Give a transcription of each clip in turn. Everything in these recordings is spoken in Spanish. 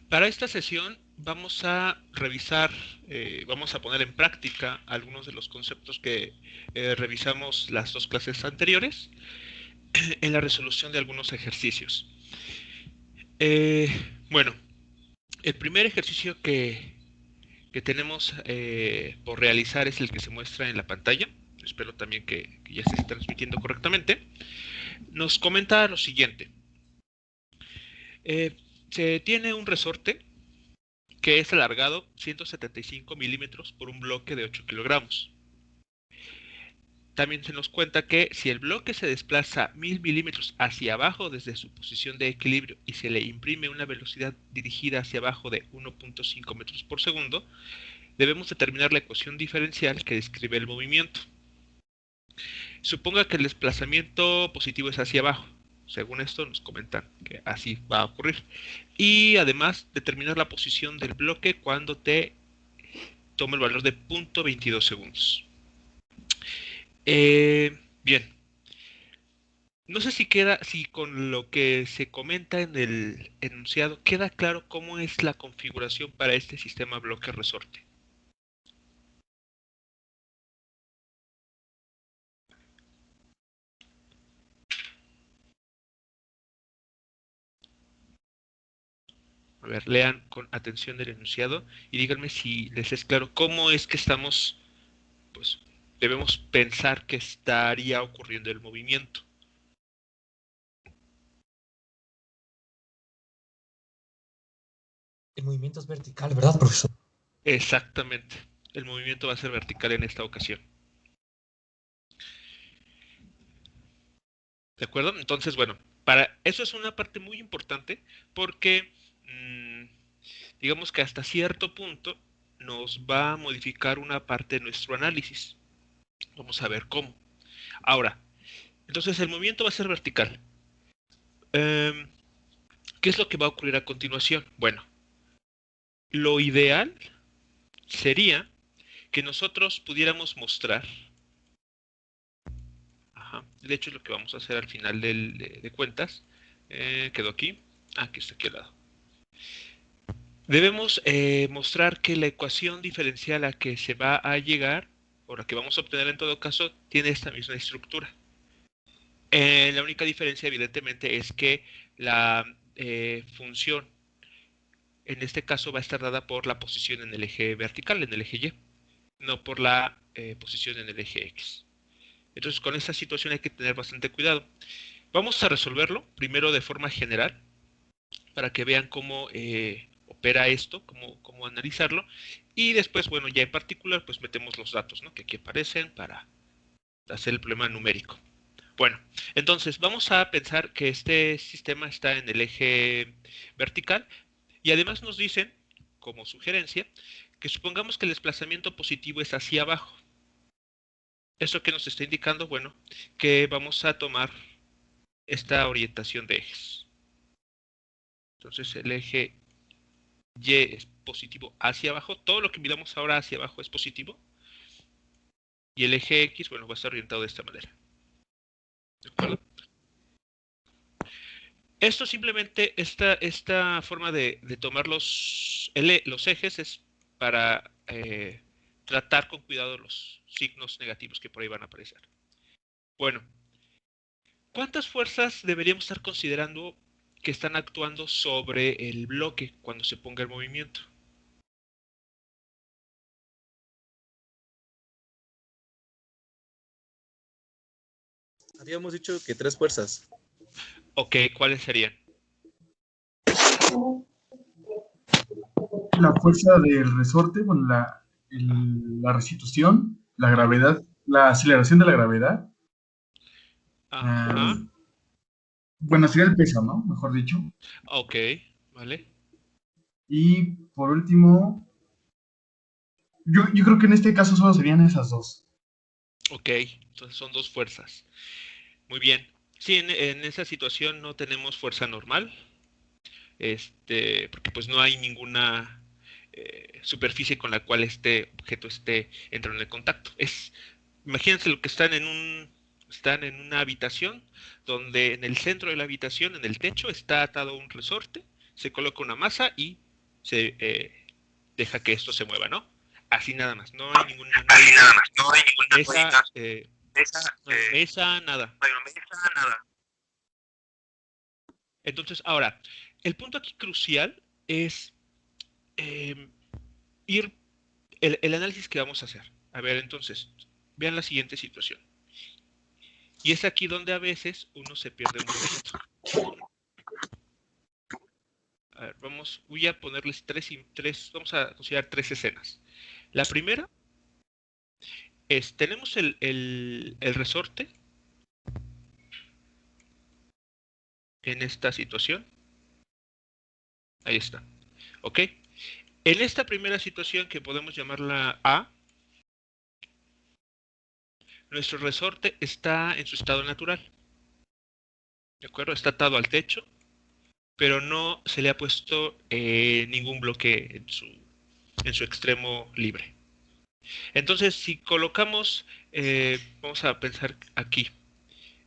Para esta sesión vamos a revisar, vamos a poner en práctica algunos de los conceptos que revisamos las dos clases anteriores en la resolución de algunos ejercicios. Eh, bueno, el primer ejercicio que tenemos por realizar es el que se muestra en la pantalla. Espero también que ya se esté transmitiendo correctamente. Nos comenta lo siguiente. Se tiene un resorte que es alargado 175 milímetros por un bloque de 8 kilogramos. También se nos cuenta que si el bloque se desplaza 1000 milímetros hacia abajo desde su posición de equilibrio y se le imprime una velocidad dirigida hacia abajo de 1.5 metros por segundo, debemos determinar la ecuación diferencial que describe el movimiento. Suponga que el desplazamiento positivo es hacia abajo. Según esto nos comentan que así va a ocurrir. Y además determinar la posición del bloque cuando te toma el valor de 0.22 segundos. Bien. No sé si con lo que se comenta en el enunciado queda claro cómo es la configuración para este sistema bloque resorte. A ver, lean con atención el enunciado y díganme si les es claro cómo es que estamos, pues, debemos pensar que estaría ocurriendo el movimiento. El movimiento es vertical, ¿verdad, profesor? Exactamente. El movimiento va a ser vertical en esta ocasión. ¿De acuerdo? Entonces, bueno, para eso es una parte muy importante porque digamos que hasta cierto punto nos va a modificar una parte de nuestro análisis. Vamos a ver cómo. Ahora, entonces el movimiento va a ser vertical. ¿Qué es lo que va a ocurrir a continuación? Bueno, lo ideal sería que nosotros pudiéramos mostrar, de hecho es lo que vamos a hacer al final de cuentas, quedó aquí, aquí está aquí al lado. Debemos mostrar que la ecuación diferencial a que se va a llegar, o la que vamos a obtener en todo caso, tiene esta misma estructura. La única diferencia, evidentemente, es que la función, en este caso, va a estar dada por la posición en el eje vertical, en el eje Y, no por la posición en el eje X. Entonces, con esta situación hay que tener bastante cuidado. Vamos a resolverlo primero de forma general, para que vean cómo opera esto, cómo analizarlo, y después, bueno, ya en particular, pues metemos los datos, ¿no?, que aquí aparecen para hacer el problema numérico. Bueno, entonces vamos a pensar que este sistema está en el eje vertical y además nos dicen, como sugerencia, que supongamos que el desplazamiento positivo es hacia abajo. ¿Eso qué nos está indicando? Bueno, que vamos a tomar esta orientación de ejes. Entonces el eje Y es positivo hacia abajo. Todo lo que miramos ahora hacia abajo es positivo. Y el eje X, bueno, va a estar orientado de esta manera. ¿De acuerdo? Esto simplemente, esta forma de tomar los ejes es para tratar con cuidado los signos negativos que por ahí van a aparecer. Bueno, ¿cuántas fuerzas deberíamos estar considerando que están actuando sobre el bloque cuando se ponga el movimiento? Habíamos dicho que 3 fuerzas. Ok, ¿cuáles serían? La fuerza del resorte, bueno, la restitución, la gravedad, la aceleración de la gravedad. Ajá. Bueno, sería el peso, ¿no? Mejor dicho. Ok, vale. Y por último, yo creo que en este caso solo serían esas dos. Ok, entonces son dos fuerzas. Muy bien. Sí, en esa situación no tenemos fuerza normal, porque pues no hay ninguna superficie con la cual este objeto esté entrando en contacto. Imagínense lo que están en una habitación donde en el centro de la habitación, en el techo, está atado un resorte, se coloca una masa y deja que esto se mueva, ¿no? Así nada más, no hay ninguna mesa, nada. Entonces, ahora, el punto aquí crucial es ir el análisis que vamos a hacer. A ver, entonces, vean la siguiente situación. Y es aquí donde a veces uno se pierde un poquito. A ver, voy a ponerles vamos a considerar tres escenas. La primera es, tenemos el resorte en esta situación. Ahí está. ¿Ok? En esta primera situación, que podemos llamarla A, nuestro resorte está en su estado natural. ¿De acuerdo? Está atado al techo, pero no se le ha puesto ningún bloque en su extremo libre. Entonces, si colocamos, vamos a pensar aquí,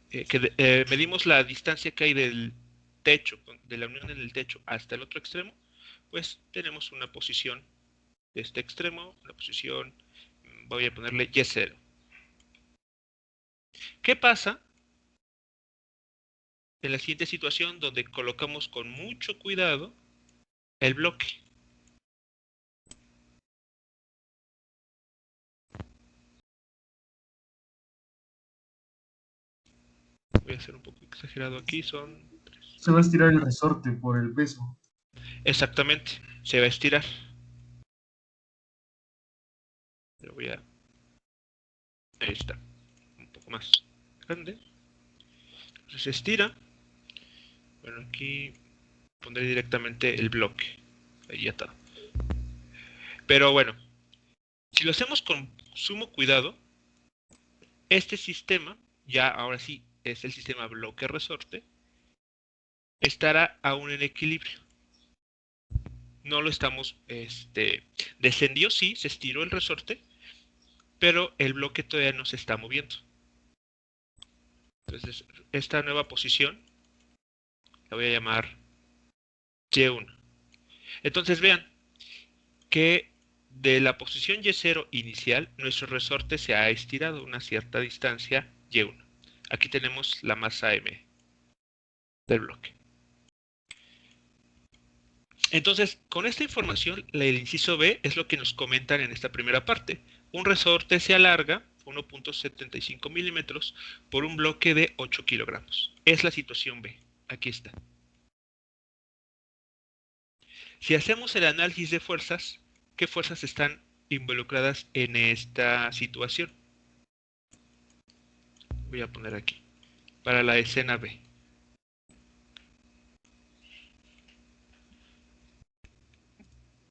que medimos la distancia que hay del techo, de la unión en el techo hasta el otro extremo, pues tenemos una posición de este extremo, la posición, voy a ponerle Y0. ¿Qué pasa en la siguiente situación donde colocamos con mucho cuidado el bloque? Voy a ser un poco exagerado aquí, son... Se va a estirar el resorte por el peso. Exactamente, se va a estirar. Lo voy a... Ahí está, un poco más grande. Entonces se estira. Bueno, aquí pondré directamente el bloque. Ahí ya está. Pero bueno, si lo hacemos con sumo cuidado, este sistema, ya ahora sí es el sistema bloque-resorte, estará aún en equilibrio. No lo estamos, descendió, sí, se estiró el resorte, pero el bloque todavía no se está moviendo. Entonces, esta nueva posición la voy a llamar Y1. Entonces vean que de la posición Y0 inicial, nuestro resorte se ha estirado una cierta distancia Y1. Aquí tenemos la masa M del bloque. Entonces, con esta información, el inciso B es lo que nos comentan en esta primera parte. Un resorte se alarga 1.75 milímetros por un bloque de 8 kilogramos. Es la situación B. Aquí está. Si hacemos el análisis de fuerzas, ¿qué fuerzas están involucradas en esta situación? Voy a poner aquí, para la escena B.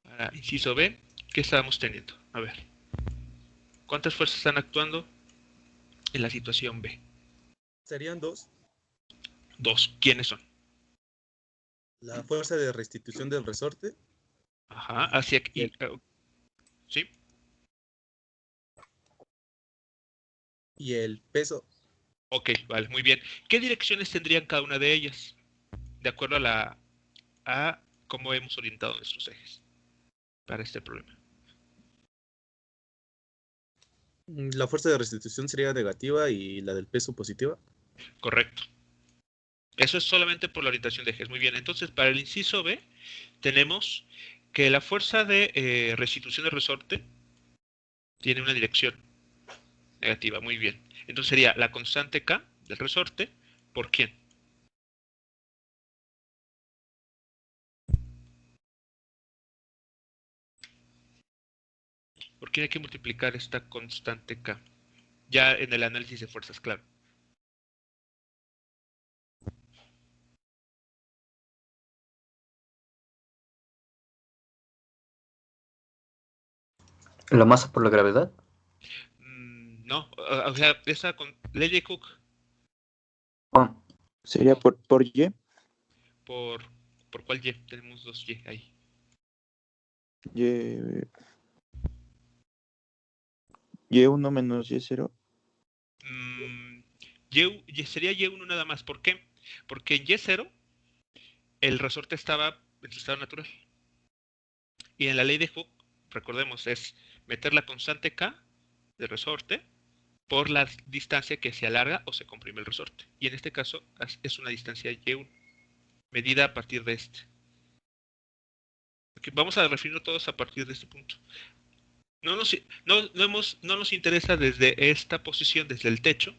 Para inciso B, ¿qué estábamos teniendo? A ver, ¿cuántas fuerzas están actuando en la situación B? Serían dos. Dos. ¿Quiénes son? La fuerza de restitución del resorte Ajá, hacia y aquí. ¿Sí? y el peso. Ok, vale, muy bien. ¿Qué direcciones tendrían cada una de ellas? De acuerdo a cómo hemos orientado nuestros ejes para este problema. La fuerza de restitución sería negativa y la del peso positiva. Correcto. Eso es solamente por la orientación de ejes. Muy bien. Entonces, para el inciso B, tenemos que la fuerza de restitución del resorte tiene una dirección negativa. Muy bien. Entonces sería la constante K del resorte por ¿quién? ¿Por quién hay que multiplicar esta constante K? Ya en el análisis de fuerzas, claro. ¿La masa por la gravedad? No, o sea, esa con ley de Cook Oh, Sería por Y. por, ¿por cuál Y? Tenemos dos Y ahí. Y, Y1 menos Y0. Sería Y1 nada más. ¿Por qué? Porque en Y0 el resorte estaba en su estado natural. Y en la ley de Hooke, recordemos, es meter la constante K de resorte por la distancia que se alarga o se comprime el resorte. Y en este caso es una distancia Y1, medida a partir de este. Okay, vamos a referirnos todos a partir de este punto. No nos interesa desde esta posición, desde el techo,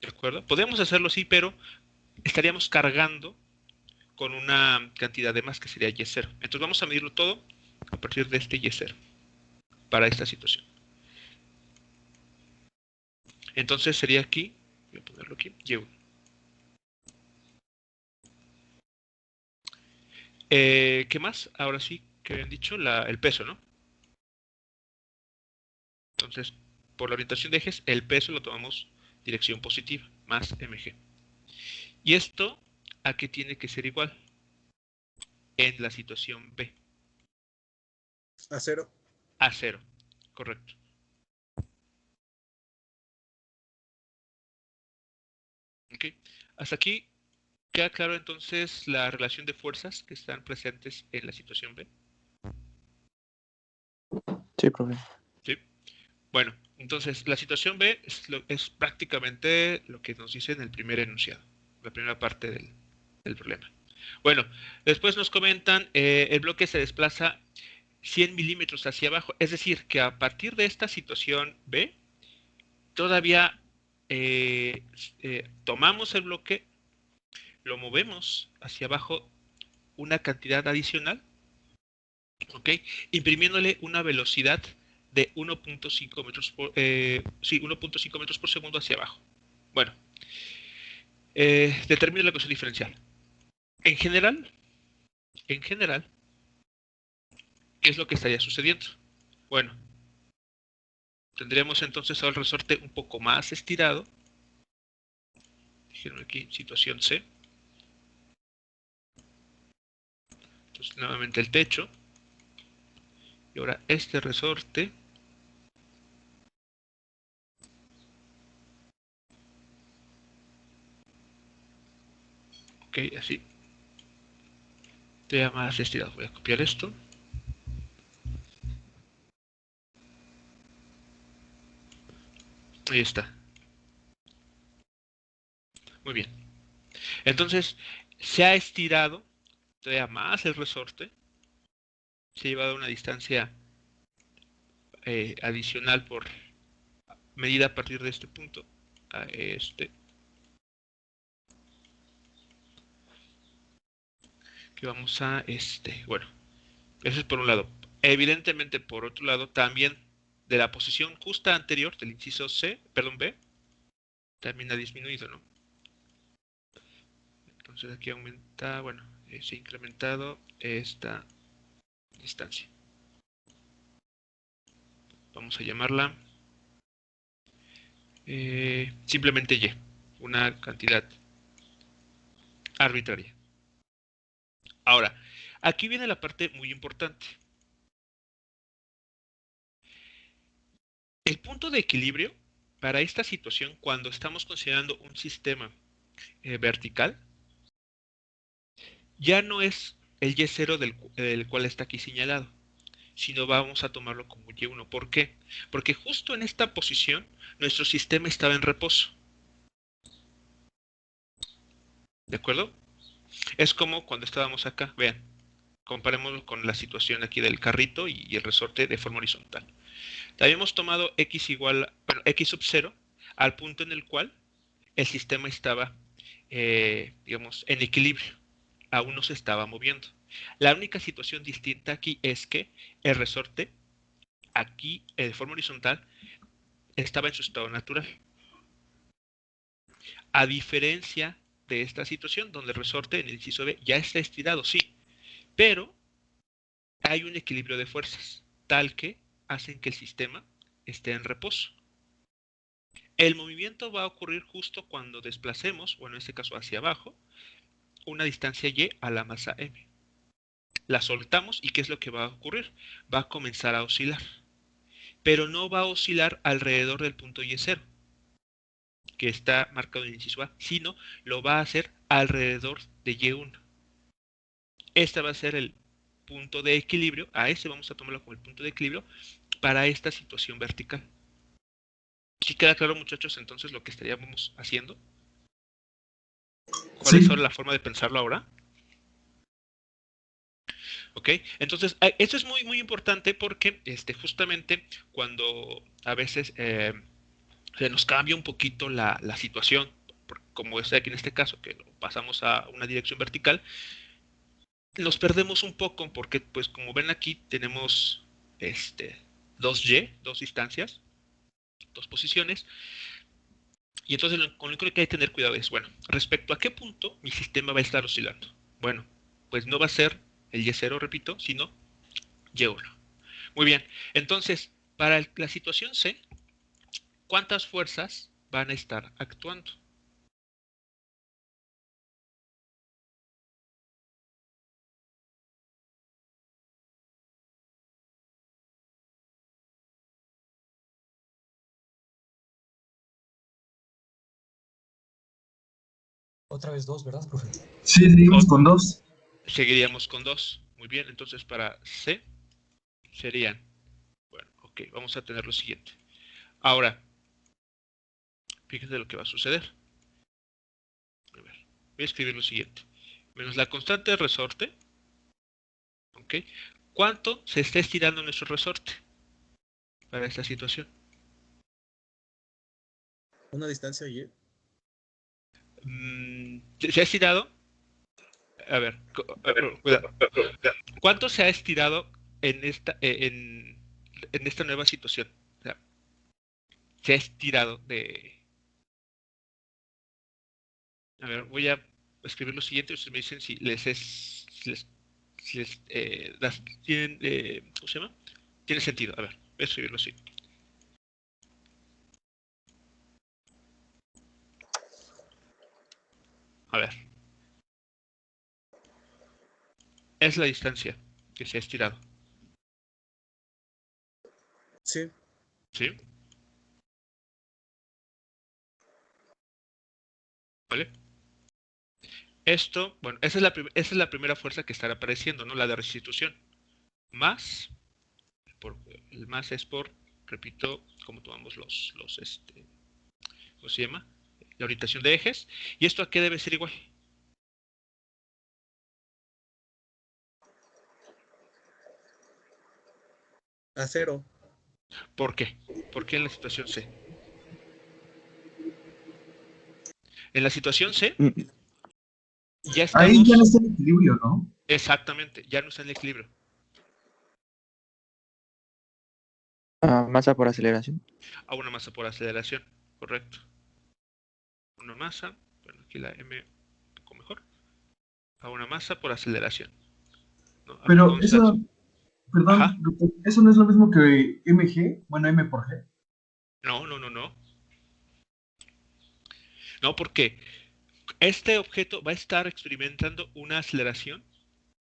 ¿de acuerdo? Podemos hacerlo sí, pero estaríamos cargando con una cantidad de más que sería Y0. Entonces vamos a medirlo todo a partir de este Y0 para esta situación. Entonces sería aquí, voy a ponerlo aquí, Y1. ¿Qué más? Ahora sí, que habían dicho el peso, ¿no? Entonces, por la orientación de ejes, el peso lo tomamos dirección positiva, más mg. ¿Y esto a qué tiene que ser igual? En la situación B. A 0. A 0, correcto. Ok, hasta aquí queda claro entonces la relación de fuerzas que están presentes en la situación B. Sí, profe. ¿Sí? Bueno, entonces la situación B es prácticamente lo que nos dice en el primer enunciado, la primera parte del problema. Bueno, después nos comentan, el bloque se desplaza 100 milímetros hacia abajo, es decir, que a partir de esta situación B, todavía tomamos el bloque, lo movemos hacia abajo una cantidad adicional, ¿ok? Imprimiéndole una velocidad de 1.5 metros por, 1.5 metros por segundo hacia abajo. Bueno, determina la ecuación diferencial. En general, ¿qué es lo que estaría sucediendo? Bueno, tendríamos entonces ahora el resorte un poco más estirado. Déjenme aquí, situación C. Entonces, nuevamente el techo. Y ahora este resorte. Ok, así. Todavía más estirado. Voy a copiar esto. Ahí está. Muy bien. Entonces, se ha estirado todavía más el resorte. Se ha llevado una distancia adicional por medida a partir de este punto a este. Que vamos a este. Bueno, eso es por un lado. Evidentemente, por otro lado, también de la posición justa anterior del inciso B, también ha disminuido, ¿no? Entonces aquí aumenta, bueno, se ha incrementado esta distancia. Vamos a llamarla simplemente Y, una cantidad arbitraria. Ahora, aquí viene la parte muy importante. El punto de equilibrio para esta situación, cuando estamos considerando un sistema vertical, ya no es el Y0 del cual está aquí señalado, sino vamos a tomarlo como Y1. ¿Por qué? Porque justo en esta posición nuestro sistema estaba en reposo. ¿De acuerdo? Es como cuando estábamos acá, vean, comparémoslo con la situación aquí del carrito y el resorte de forma horizontal. Habíamos tomado x igual, bueno, x sub 0 al punto en el cual el sistema estaba, digamos, en equilibrio, aún no se estaba moviendo. La única situación distinta aquí es que el resorte, aquí de forma horizontal, estaba en su estado natural. A diferencia de esta situación donde el resorte en el inciso B ya está estirado, sí, pero hay un equilibrio de fuerzas tal que hacen que el sistema esté en reposo. El movimiento va a ocurrir justo cuando desplacemos, o en este caso hacia abajo, una distancia y a la masa m. La soltamos y ¿qué es lo que va a ocurrir? Va a comenzar a oscilar, pero no va a oscilar alrededor del punto Y0, que está marcado en el inciso A, sino lo va a hacer alrededor de Y1. Este va a ser punto de equilibrio, a ese vamos a tomarlo como el punto de equilibrio para esta situación vertical. ¿Sí queda claro, muchachos, entonces lo que estaríamos haciendo? ¿Cuál es ahora la forma de pensarlo ahora? ¿Ok? Entonces, eso es muy, muy importante porque justamente cuando a veces se nos cambia un poquito la situación, como es aquí en este caso, que lo pasamos a una dirección vertical, nos perdemos un poco porque, pues como ven aquí, tenemos 2Y, dos distancias, dos posiciones, y entonces lo único que hay que tener cuidado es, bueno, respecto a qué punto mi sistema va a estar oscilando. Bueno, pues no va a ser el Y0, repito, sino Y1. Muy bien, entonces, para la situación C, ¿cuántas fuerzas van a estar actuando? Otra vez 2, ¿verdad, profe? Sí, seguimos con 2. Seguiríamos con 2. Muy bien, entonces para C serían, bueno, ok, vamos a tener lo siguiente. Ahora, fíjense lo que va a suceder. A ver, voy a escribir lo siguiente. Menos la constante de resorte, ok. ¿Cuánto se está estirando nuestro resorte para esta situación? Una distancia Y. ¿Se ha estirado? A ver, cuidado. ¿Cuánto se ha estirado en esta nueva situación? O sea, se ha estirado de... A ver, voy a escribir lo siguiente. Ustedes me dicen si les es... Si les tienen, ¿cómo se llama? Tiene sentido. A ver, voy a escribirlo así. A ver. Es la distancia que se ha estirado. Sí. ¿Sí? ¿Vale? Esto, bueno, esa es la primera fuerza que estará apareciendo, ¿no? La de restitución. Más, el más es por, repito, como tomamos ¿cómo se llama? La orientación de ejes. ¿Y esto a qué debe ser igual? A 0. ¿Por qué? ¿Por qué en la situación C? En la situación C Mm, ya Ahí ya no estamos, está el equilibrio, ¿no? exactamente, ya no está en el equilibrio. Masa por aceleración. A una masa por aceleración, correcto. Una masa, bueno, aquí la M un poco mejor. A una masa por aceleración. ¿No? A ver, Pero vamos a... eso, Ajá. perdón, doctor, eso no es lo mismo que mg, bueno, m por g. No, no, no, no. No, porque este objeto va a estar experimentando una aceleración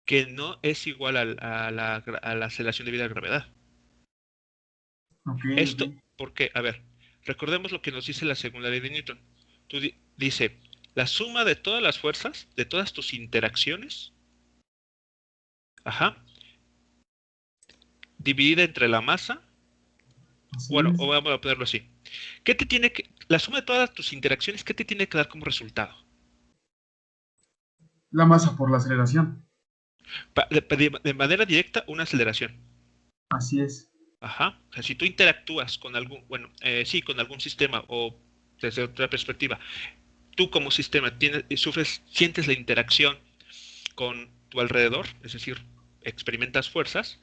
que no es igual a la aceleración debido a la gravedad. Ok, ok. Esto, porque, a ver, recordemos lo que nos dice la segunda ley de Newton. Dice, la suma de todas las fuerzas, de todas tus interacciones, ajá, dividida entre la masa, Así bueno, es. o vamos a ponerlo así. ¿Qué te tiene que, la suma de todas tus interacciones, qué te tiene que dar como resultado? La masa por la aceleración. De manera directa, una aceleración. Así es. Ajá. O sea, si tú interactúas con algún, bueno, sí, con algún sistema o desde otra perspectiva, tú como sistema sientes la interacción con tu alrededor, es decir, experimentas fuerzas,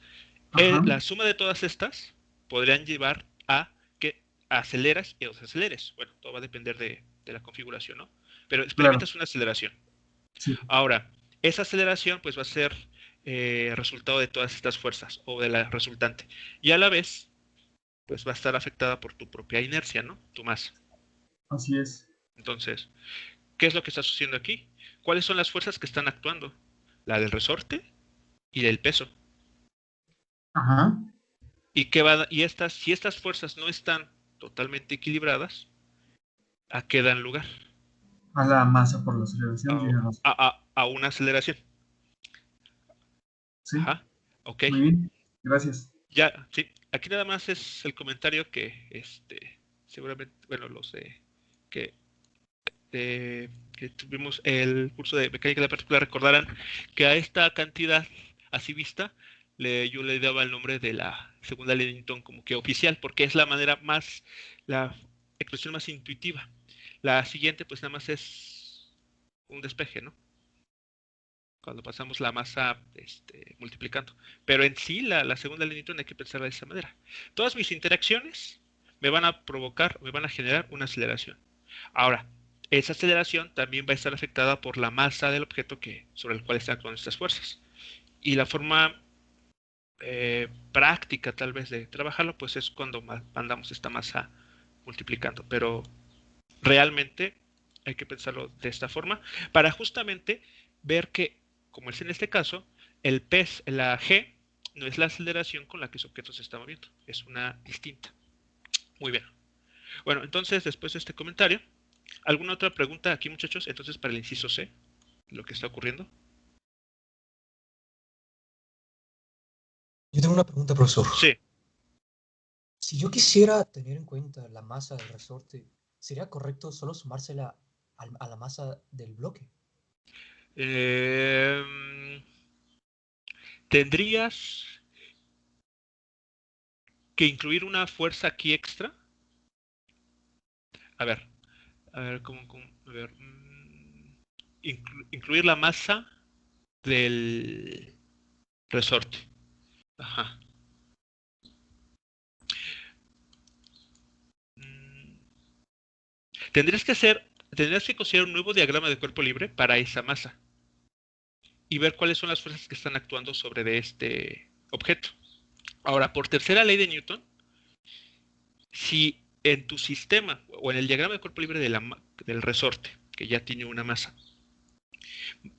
Ajá, la suma de todas estas podrían llevar a que aceleras y desaceleres. Bueno, todo va a depender de la configuración, ¿no? Pero claro. experimentas una aceleración. Sí, Ahora, esa aceleración pues va a ser resultado de todas estas fuerzas o de la resultante. Y a la vez, pues va a estar afectada por tu propia inercia, ¿no? Tu masa. así es. Entonces, ¿qué es lo que está sucediendo aquí? ¿Cuáles son las fuerzas que están actuando? La del resorte y del peso. Ajá. Si estas fuerzas no están totalmente equilibradas, ¿a qué dan lugar? A la masa por la aceleración, A, tiene razón. a una aceleración. Sí, Ajá. ¿Ok? Muy bien, gracias. Ya, sí. Aquí nada más es el comentario que, seguramente, bueno, que, que tuvimos el curso de mecánica de la partícula recordarán que a esta cantidad así vista yo le daba el nombre de la segunda ley de Newton como que oficial, porque es la manera más, la expresión más intuitiva. La siguiente, pues nada más es un despeje, ¿no? Cuando pasamos la masa multiplicando. Pero en sí, la segunda ley de Newton hay que pensarla de esa manera. Todas mis interacciones me van a provocar, me van a generar una aceleración. Ahora, esa aceleración también va a estar afectada por la masa del objeto sobre el cual están actuando estas fuerzas. Y la forma práctica tal vez de trabajarlo, pues es cuando mandamos esta masa multiplicando. Pero realmente hay que pensarlo de esta forma para justamente ver que, como es en este caso, la G no es la aceleración con la que ese objeto se está moviendo, es una distinta. Muy bien. Bueno, entonces después de este comentario, ¿alguna otra pregunta aquí, muchachos? Entonces, para el inciso C, lo que está ocurriendo. Yo tengo una pregunta, profesor. Sí. Si yo quisiera tener en cuenta la masa del resorte, ¿sería correcto solo sumársela a la masa del bloque? Tendrías que incluir una fuerza aquí extra. A ver, a ver, incluir la masa del resorte. Ajá. Mm, tendrías que considerar un nuevo diagrama de cuerpo libre para esa masa y ver cuáles son las fuerzas que están actuando sobre de este objeto. Ahora, por tercera ley de Newton, si en tu sistema o en el diagrama de cuerpo libre del resorte, que ya tiene una masa,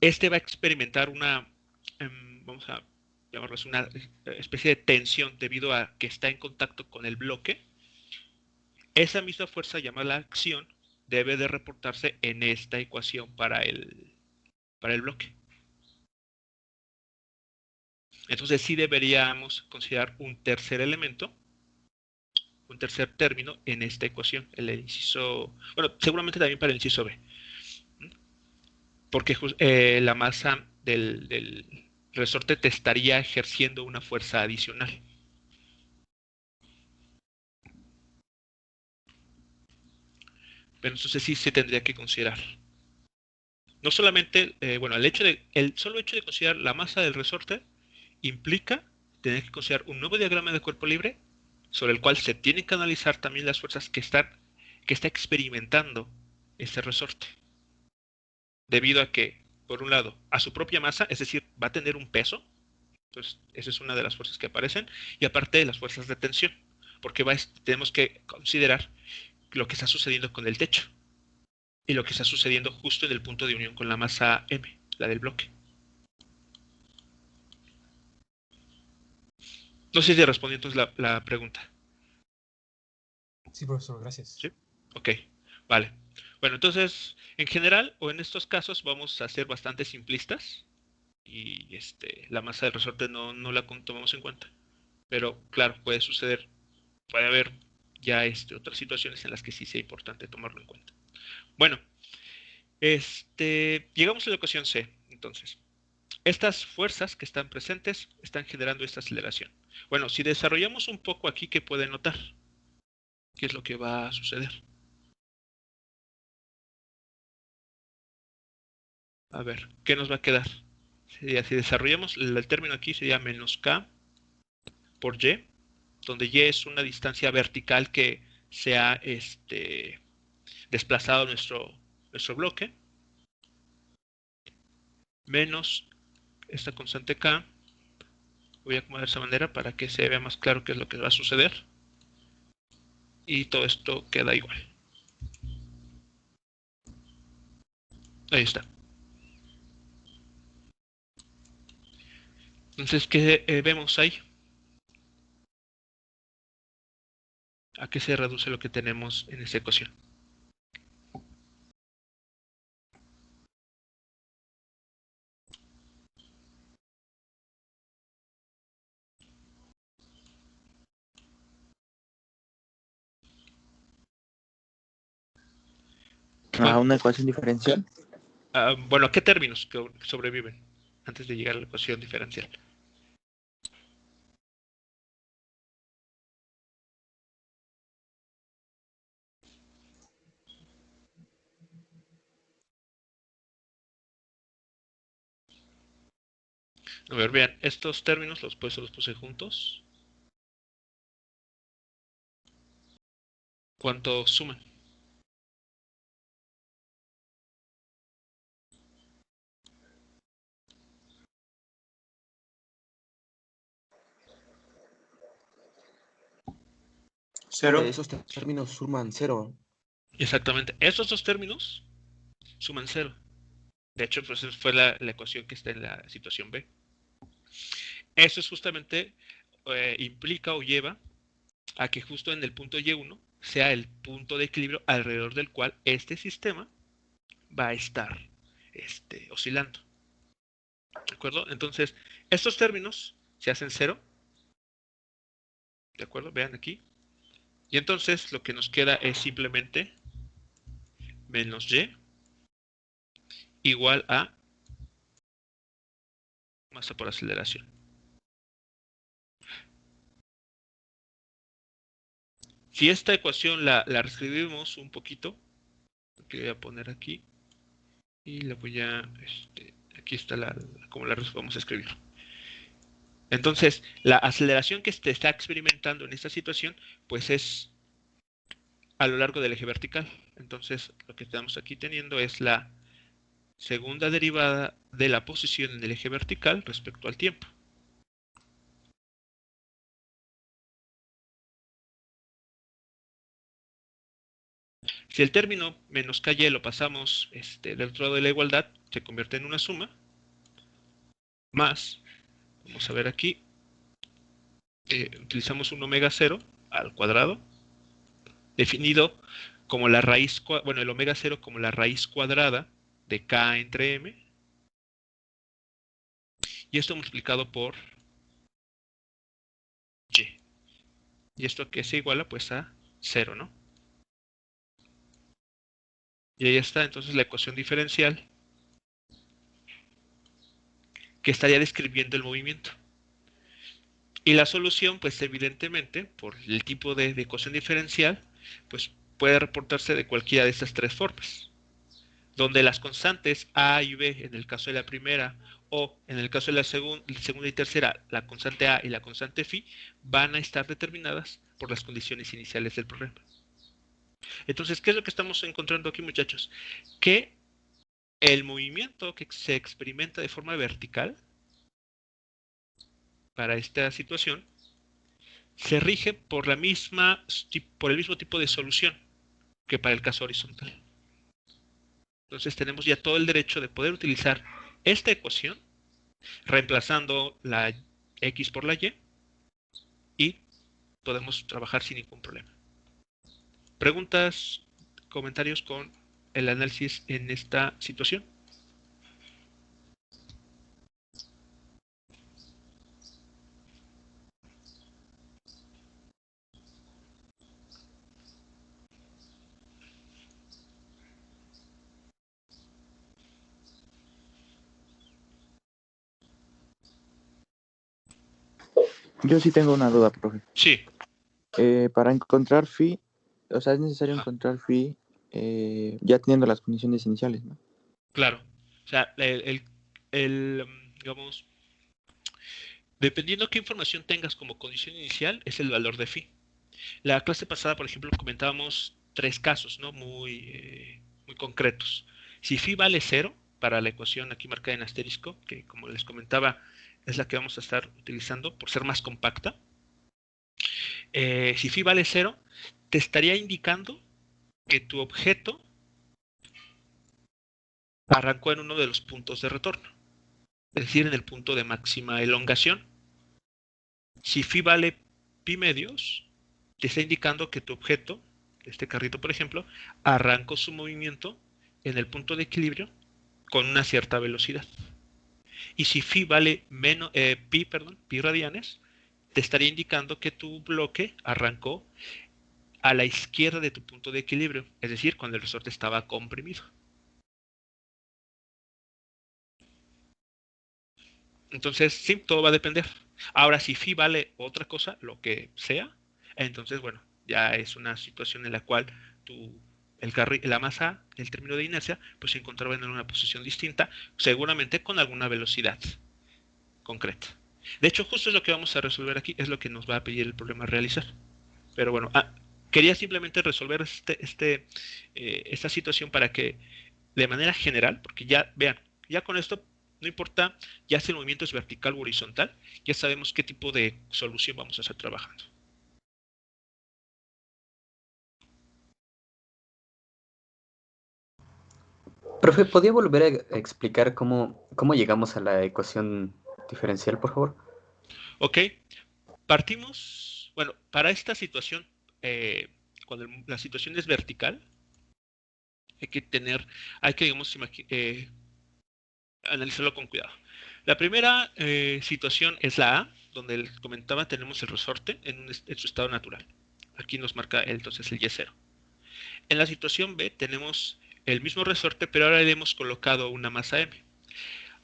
este va a experimentar vamos a llamarlo así, una especie de tensión debido a que está en contacto con el bloque, esa misma fuerza llamada la acción debe de reportarse en esta ecuación para el bloque. Entonces sí deberíamos considerar un tercer elemento, un tercer término en esta ecuación, el inciso, bueno, seguramente también para el inciso B, porque la masa del resorte te estaría ejerciendo una fuerza adicional. Pero entonces sí se tendría que considerar. No solamente, bueno, el solo hecho de considerar la masa del resorte implica tener que considerar un nuevo diagrama de cuerpo libre sobre el cual se tienen que analizar también las fuerzas que está experimentando este resorte. Debido a que, por un lado, a su propia masa, es decir, va a tener un peso, entonces esa es una de las fuerzas que aparecen, y aparte de las fuerzas de tensión, porque tenemos que considerar lo que está sucediendo con el techo y lo que está sucediendo justo en el punto de unión con la masa M, la del bloque. No sé si respondió entonces la pregunta. Sí, profesor, gracias. ¿Sí? Ok, vale. Bueno, entonces, en general, o en estos casos, vamos a ser bastante simplistas y la masa del resorte no la tomamos en cuenta. Pero claro, puede haber ya otras situaciones en las que sí sea importante tomarlo en cuenta. Bueno, llegamos a la ecuación C, entonces. Estas fuerzas que están presentes están generando esta aceleración. Bueno, si desarrollamos un poco aquí, ¿qué pueden notar? ¿Qué es lo que va a suceder? A ver, ¿qué nos va a quedar? Si desarrollamos el término aquí, sería menos K por Y, donde Y es una distancia vertical que se ha desplazado nuestro bloque, menos esta constante K. Voy a acomodar de esa manera para que se vea más claro qué es lo que va a suceder. Y todo esto queda igual. Ahí está. Entonces, ¿qué vemos ahí? ¿A qué se reduce lo que tenemos en esta ecuación? a una ecuación diferencial. Bueno, ¿a qué términos que sobreviven antes de llegar a la ecuación diferencial? A ver, vean, estos términos los puse juntos. ¿Cuánto suman? Cero. Esos términos suman 0. Exactamente, estos dos términos suman 0. De hecho, pues esa fue la ecuación que está en la situación B. Eso es justamente, implica o lleva a que justo en el punto Y1 sea el punto de equilibrio alrededor del cual este sistema va a estar oscilando. ¿De acuerdo? Entonces, estos términos se hacen 0. ¿De acuerdo? Vean aquí. Y entonces lo que nos queda es simplemente menos y igual a masa por aceleración. Si esta ecuación la reescribimos un poquito, que voy a poner aquí y la voy a, aquí está como la vamos a escribir. Entonces, la aceleración que está experimentando en esta situación, pues es a lo largo del eje vertical. Entonces, lo que estamos aquí teniendo es la segunda derivada de la posición en el eje vertical respecto al tiempo. Si el término menos KY lo pasamos del otro lado de la igualdad, se convierte en una suma, más, vamos a ver aquí, utilizamos un omega 0 al cuadrado, definido como la raíz, bueno, el omega 0 como la raíz cuadrada de K entre M, y esto multiplicado por Y. Y esto que se iguala pues a 0, ¿no? Y ahí está entonces la ecuación diferencial que estaría describiendo el movimiento. Y la solución, pues evidentemente, por el tipo de ecuación diferencial, pues puede reportarse de cualquiera de estas tres formas. Donde las constantes A y B, en el caso de la primera, o en el caso de la segunda y tercera, la constante A y la constante phi, van a estar determinadas por las condiciones iniciales del problema. Entonces, ¿qué es lo que estamos encontrando aquí, muchachos? Que el movimiento que se experimenta de forma vertical para esta situación se rige por el mismo tipo de solución que para el caso horizontal. Entonces tenemos ya todo el derecho de poder utilizar esta ecuación reemplazando la X por la y podemos trabajar sin ningún problema. ¿Preguntas, comentarios con el análisis en esta situación? Yo sí tengo una duda, profe. Sí. Para encontrar phi, o sea, es necesario encontrar phi ya teniendo las condiciones iniciales, ¿no? Claro. O sea, digamos, dependiendo qué información tengas como condición inicial, es el valor de phi. La clase pasada, por ejemplo, comentábamos 3 casos, ¿no? Muy concretos. Si phi vale 0, para la ecuación aquí marcada en asterisco, que como les comentaba, es la que vamos a estar utilizando por ser más compacta. Si phi vale 0, te estaría indicando que tu objeto arrancó en uno de los puntos de retorno, es decir, en el punto de máxima elongación. Si phi vale pi medios, te está indicando que tu objeto, este carrito por ejemplo, arrancó su movimiento en el punto de equilibrio con una cierta velocidad. Y si phi vale pi radianes, te estaría indicando que tu bloque arrancó a la izquierda de tu punto de equilibrio, es decir, cuando el resorte estaba comprimido. Entonces, sí, todo va a depender. Ahora, si phi vale otra cosa, lo que sea, entonces, bueno, ya es una situación en la cual la masa, el término de inercia, pues se encontraba en una posición distinta, seguramente con alguna velocidad concreta. De hecho, justo es lo que vamos a resolver aquí, es lo que nos va a pedir el problema a realizar. Pero bueno, quería simplemente resolver esta situación para que, de manera general, porque ya vean, ya con esto, no importa ya si el movimiento es vertical o horizontal, ya sabemos qué tipo de solución vamos a estar trabajando. Profe, ¿podría volver a explicar cómo llegamos a la ecuación diferencial, por favor? Ok, partimos, bueno, para esta situación, cuando la situación es vertical, hay que digamos, analizarlo con cuidado. La primera situación es la A, donde les comentaba tenemos el resorte en su estado natural. Aquí nos marca entonces el Y0. En la situación B tenemos el mismo resorte, pero ahora le hemos colocado una masa M.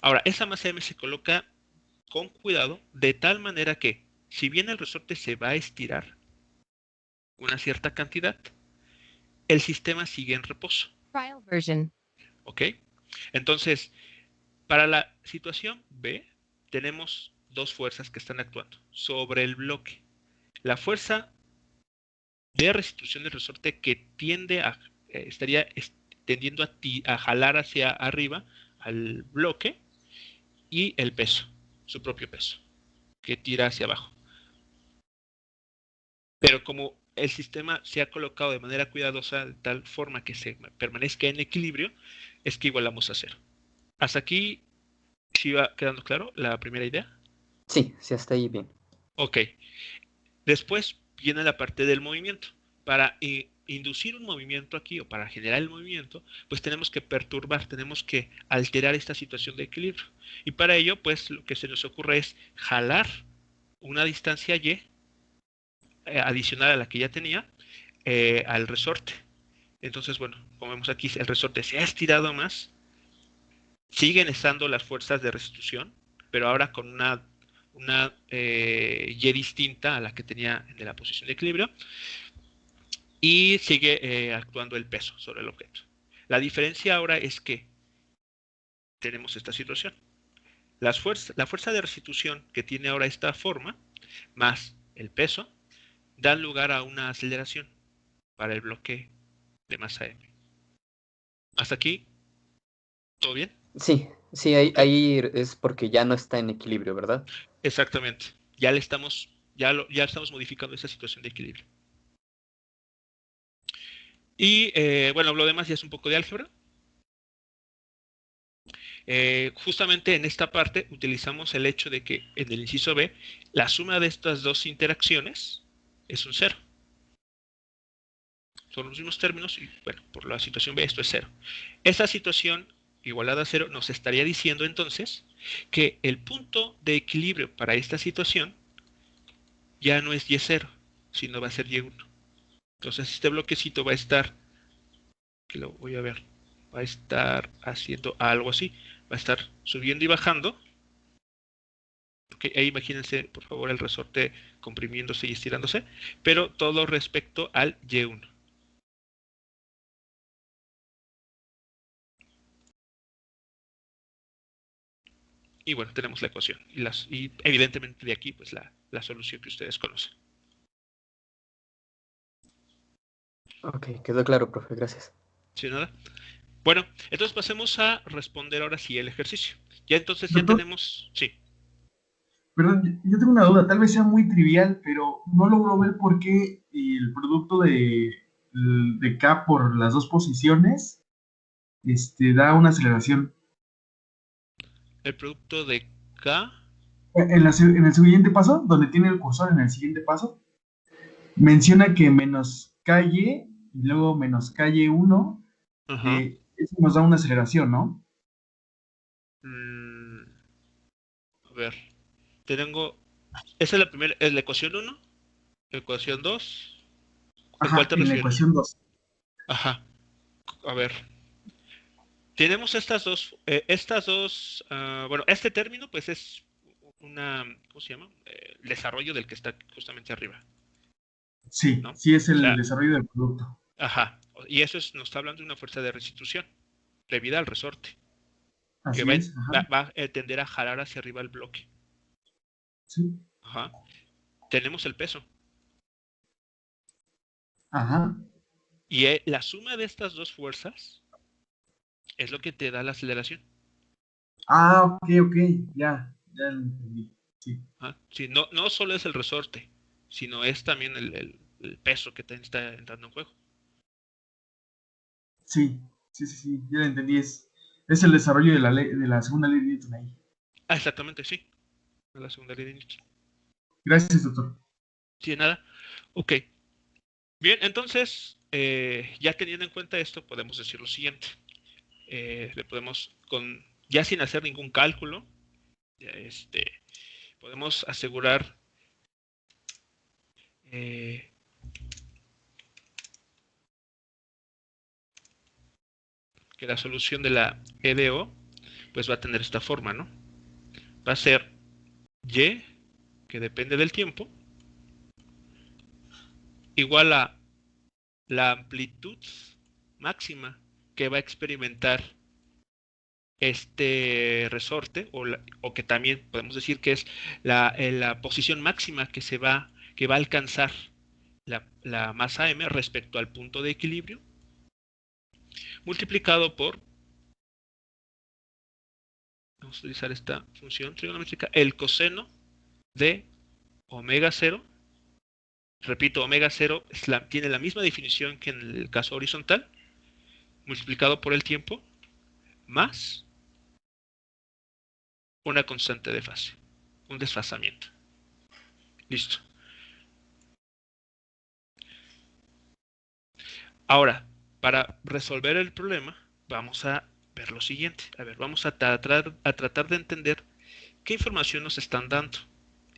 Ahora, esa masa M se coloca con cuidado, de tal manera que, si bien el resorte se va a estirar una cierta cantidad, el sistema sigue en reposo. Trial version. ¿Ok? Entonces, para la situación B, tenemos dos fuerzas que están actuando sobre el bloque. La fuerza de restitución del resorte que estaría tendiendo a jalar hacia arriba al bloque, y el peso, su propio peso, que tira hacia abajo. Pero como el sistema se ha colocado de manera cuidadosa, de tal forma que se permanezca en equilibrio, es que igualamos a cero. Hasta aquí, ¿sí va quedando claro la primera idea? Sí, hasta ahí bien. Ok. Después viene la parte del movimiento. Para inducir un movimiento aquí, o para generar el movimiento, pues tenemos que tenemos que alterar esta situación de equilibrio. Y para ello, pues lo que se nos ocurre es jalar una distancia y adicional a la que ya tenía al resorte. Entonces, bueno, como vemos aquí, el resorte se ha estirado más, siguen estando las fuerzas de restitución, pero ahora con una Y distinta a la que tenía de la posición de equilibrio, y sigue actuando el peso sobre el objeto. La diferencia ahora es que tenemos esta situación. La fuerza de restitución que tiene ahora esta forma, más el peso, dan lugar a una aceleración para el bloque de masa M. Hasta aquí, ¿todo bien? Sí, Ok. ahí es porque ya no está en equilibrio, ¿verdad? Exactamente. Ya estamos modificando esa situación de equilibrio. Y bueno, lo demás ya es un poco de álgebra. Justamente en esta parte utilizamos el hecho de que en el inciso B, la suma de estas dos interacciones es un cero. Son los mismos términos y bueno, por la situación B esto es cero. Esa situación igualada a cero nos estaría diciendo entonces que el punto de equilibrio para esta situación ya no es Y0, sino va a ser Y1. Entonces este bloquecito va a estar, que lo voy a ver, va a estar haciendo algo así, va a estar subiendo y bajando. Okay, ahí imagínense, por favor, el resorte comprimiéndose y estirándose, pero todo respecto al Y1. Y bueno, tenemos la ecuación. Y evidentemente de aquí, pues la solución que ustedes conocen. Ok, quedó claro, profe, gracias. ¿Sí, nada? Bueno, entonces pasemos a responder ahora sí el ejercicio. Ya entonces ya Doctor, tenemos, sí. perdón, yo tengo una duda, tal vez sea muy trivial, pero no logro ver por qué el producto de K por las dos posiciones da una aceleración. El producto de K. En el siguiente paso, donde tiene el cursor en el siguiente paso, menciona que menos calle y luego menos calle 1, Ajá. eso nos da una aceleración, ¿no? Mm, a ver. Tengo. Esa es la primera, es la ecuación 1, ecuación 2, ¿A Ajá, cuál te en la refieres? ecuación 2. Ajá. A ver. Tenemos estas dos, bueno, este término pues es una, ¿cómo se llama? El desarrollo del que está justamente arriba, Sí, ¿no? sí es O el sea, desarrollo del producto. ajá. Y eso nos está hablando de una fuerza de restitución debida al resorte, que Así es, ajá. va a tender a jalar hacia arriba el bloque. Sí, Ajá. Tenemos el peso. ajá. Y la suma de estas dos fuerzas es lo que te da la aceleración. Ah, ok, ok, ya lo entendí. Sí, Ajá. Sí, no solo es el resorte, sino es también el peso que está entrando en juego. sí, ya lo entendí. Es el desarrollo de de la segunda ley de Newton ahí. Ah, exactamente, sí. La segunda ley de Newton. Gracias, doctor. Sí, de nada. Ok. Bien, entonces, ya teniendo en cuenta esto, podemos decir lo siguiente. Le podemos, ya sin hacer ningún cálculo, ya, podemos asegurar eh, que la solución de la EDO pues va a tener esta forma, ¿no? Va a ser Y, que depende del tiempo, igual a la amplitud máxima que va a experimentar este resorte, o que también podemos decir que es la posición máxima que va a alcanzar la masa m respecto al punto de equilibrio, multiplicado por, vamos a utilizar esta función trigonométrica, el coseno de omega 0. Repito, omega 0 tiene la misma definición que en el caso horizontal, multiplicado por el tiempo, más una constante de fase, un desfasamiento. Listo. Ahora, para resolver el problema, vamos a ver lo siguiente. A ver, vamos a tratar de entender qué información nos están dando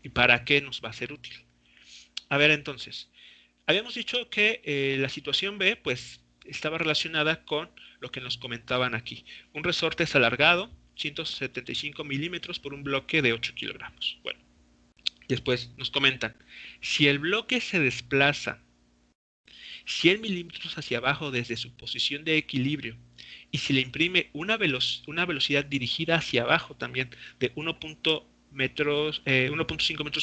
y para qué nos va a ser útil. A ver, entonces, habíamos dicho que la situación B, pues, estaba relacionada con lo que nos comentaban aquí. Un resorte es alargado, 175 milímetros por un bloque de 8 kilogramos. Bueno, después nos comentan, si el bloque se desplaza 100 milímetros hacia abajo desde su posición de equilibrio y si le imprime una velocidad dirigida hacia abajo también de 1.5 metros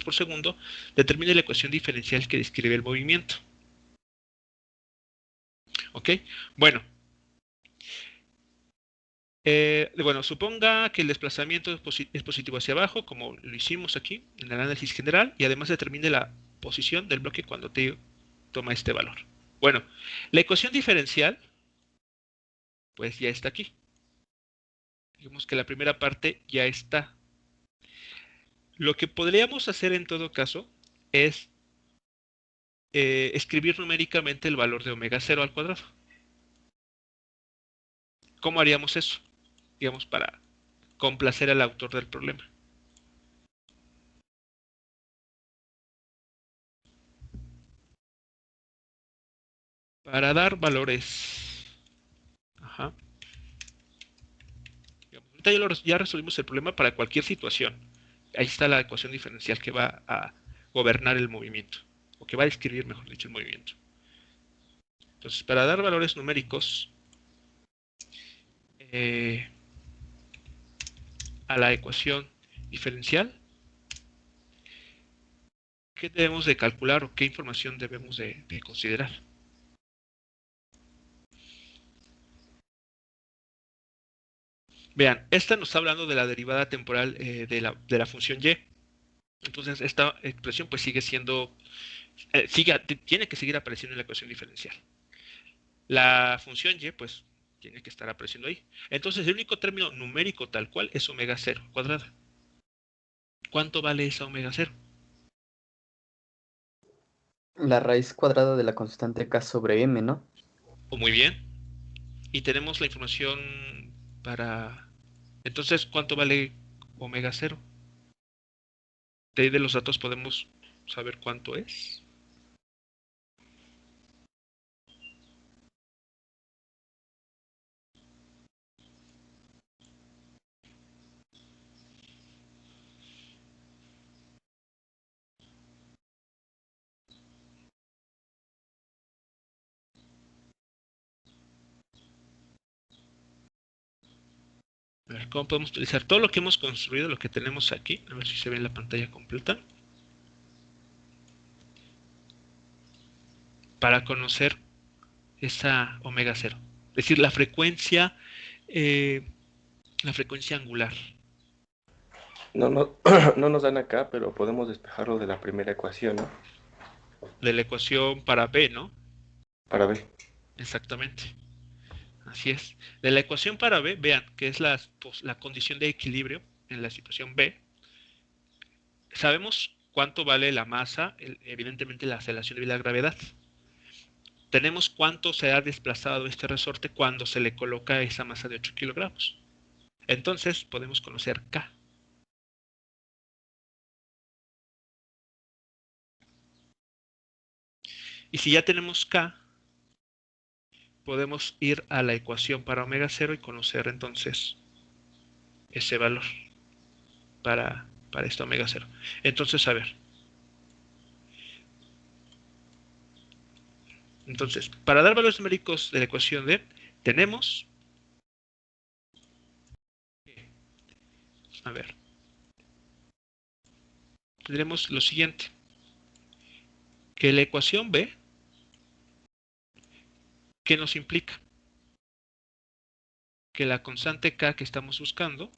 por segundo, determine la ecuación diferencial que describe el movimiento. ¿Ok? Bueno, bueno, suponga que el desplazamiento es positivo hacia abajo, como lo hicimos aquí en el análisis general, y además determine la posición del bloque cuando t toma este valor. Bueno, la ecuación diferencial, pues ya está aquí. Digamos que la primera parte ya está. Lo que podríamos hacer en todo caso es escribir numéricamente el valor de omega 0 al cuadrado. ¿Cómo haríamos eso? Digamos, para complacer al autor del problema. Para dar valores. Ajá. Digamos, ahorita ya resolvimos el problema para cualquier situación. Ahí está la ecuación diferencial que va a gobernar el movimiento. O que va a describir, mejor dicho, el movimiento. Entonces, para dar valores numéricos a la ecuación diferencial, ¿qué debemos de calcular o qué información debemos de considerar? Vean, esta nos está hablando de la derivada temporal de la función y. Entonces, esta expresión pues sigue siendo, tiene que seguir apareciendo en la ecuación diferencial. La función y pues tiene que estar apareciendo ahí. Entonces, el único término numérico tal cual es omega 0 cuadrada. ¿Cuánto vale esa omega 0? La raíz cuadrada de la constante k sobre m, ¿no? O muy bien. Y tenemos la información para... Entonces, ¿cuánto vale omega 0? De ahí de los datos podemos saber cuánto es. A ver, ¿cómo podemos utilizar todo lo que hemos construido, lo que tenemos aquí? A ver si se ve en la pantalla completa. Para conocer esa omega 0. Es decir, la frecuencia angular. No, no, no nos dan acá, pero podemos despejarlo de la primera ecuación, ¿no? De la ecuación para B, ¿no? Para ver. Exactamente. Así es. De la ecuación para B, vean que es la condición de equilibrio en la situación B. Sabemos cuánto vale la masa, evidentemente la aceleración y la gravedad. Tenemos cuánto se ha desplazado este resorte cuando se le coloca esa masa de 8 kilogramos. Entonces podemos conocer K. Y si ya tenemos K, podemos ir a la ecuación para omega 0 y conocer entonces ese valor para esta omega 0. Entonces, a ver. Entonces, para dar valores numéricos de la ecuación D, tenemos... A ver. Tendremos lo siguiente. Que la ecuación B, ¿qué nos implica? Que la constante K que estamos buscando,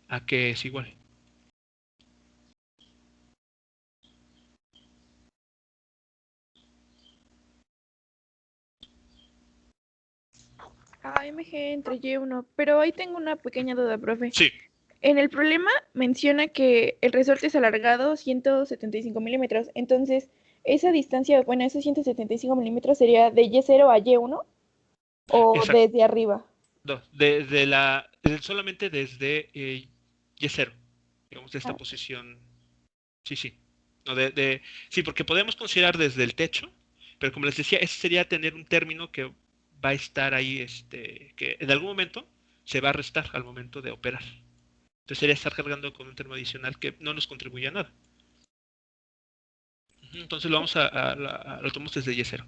¿a qué es igual? A mg entre y1, pero ahí tengo una pequeña duda, profe. Sí. En el problema menciona que el resorte es alargado 175 milímetros, entonces esa distancia, bueno, esos 175 milímetros sería de Y0 a Y1 o Exacto. desde arriba. No, solamente desde Y0, digamos, de esta posición. Sí, sí. No, sí, porque podemos considerar desde el techo, pero como les decía, ese sería tener un término que va a estar ahí, que en algún momento se va a restar al momento de operar. Entonces sería estar cargando con un término adicional que no nos contribuye a nada. Entonces lo vamos lo tomamos desde Y0.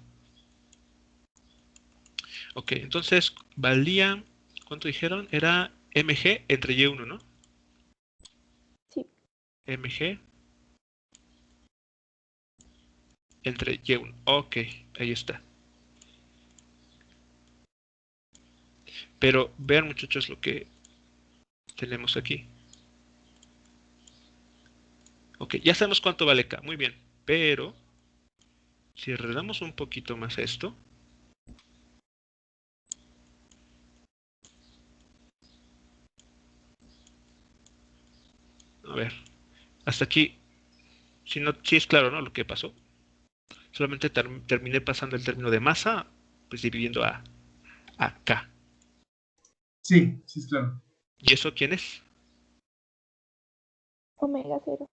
Ok, entonces valía, ¿cuánto dijeron? Era mg entre Y1, ¿no? Sí. mg entre Y1. Ok, ahí está. Pero vean, muchachos, lo que tenemos aquí. Ok, ya sabemos cuánto vale K. Muy bien. Pero si redamos un poquito más esto. A ver. Hasta aquí. Si no, sí es claro, ¿no? Lo que pasó. Solamente terminé pasando el término de masa, pues dividiendo a K. Sí, sí, es claro. ¿Y eso quién es? Omega 0.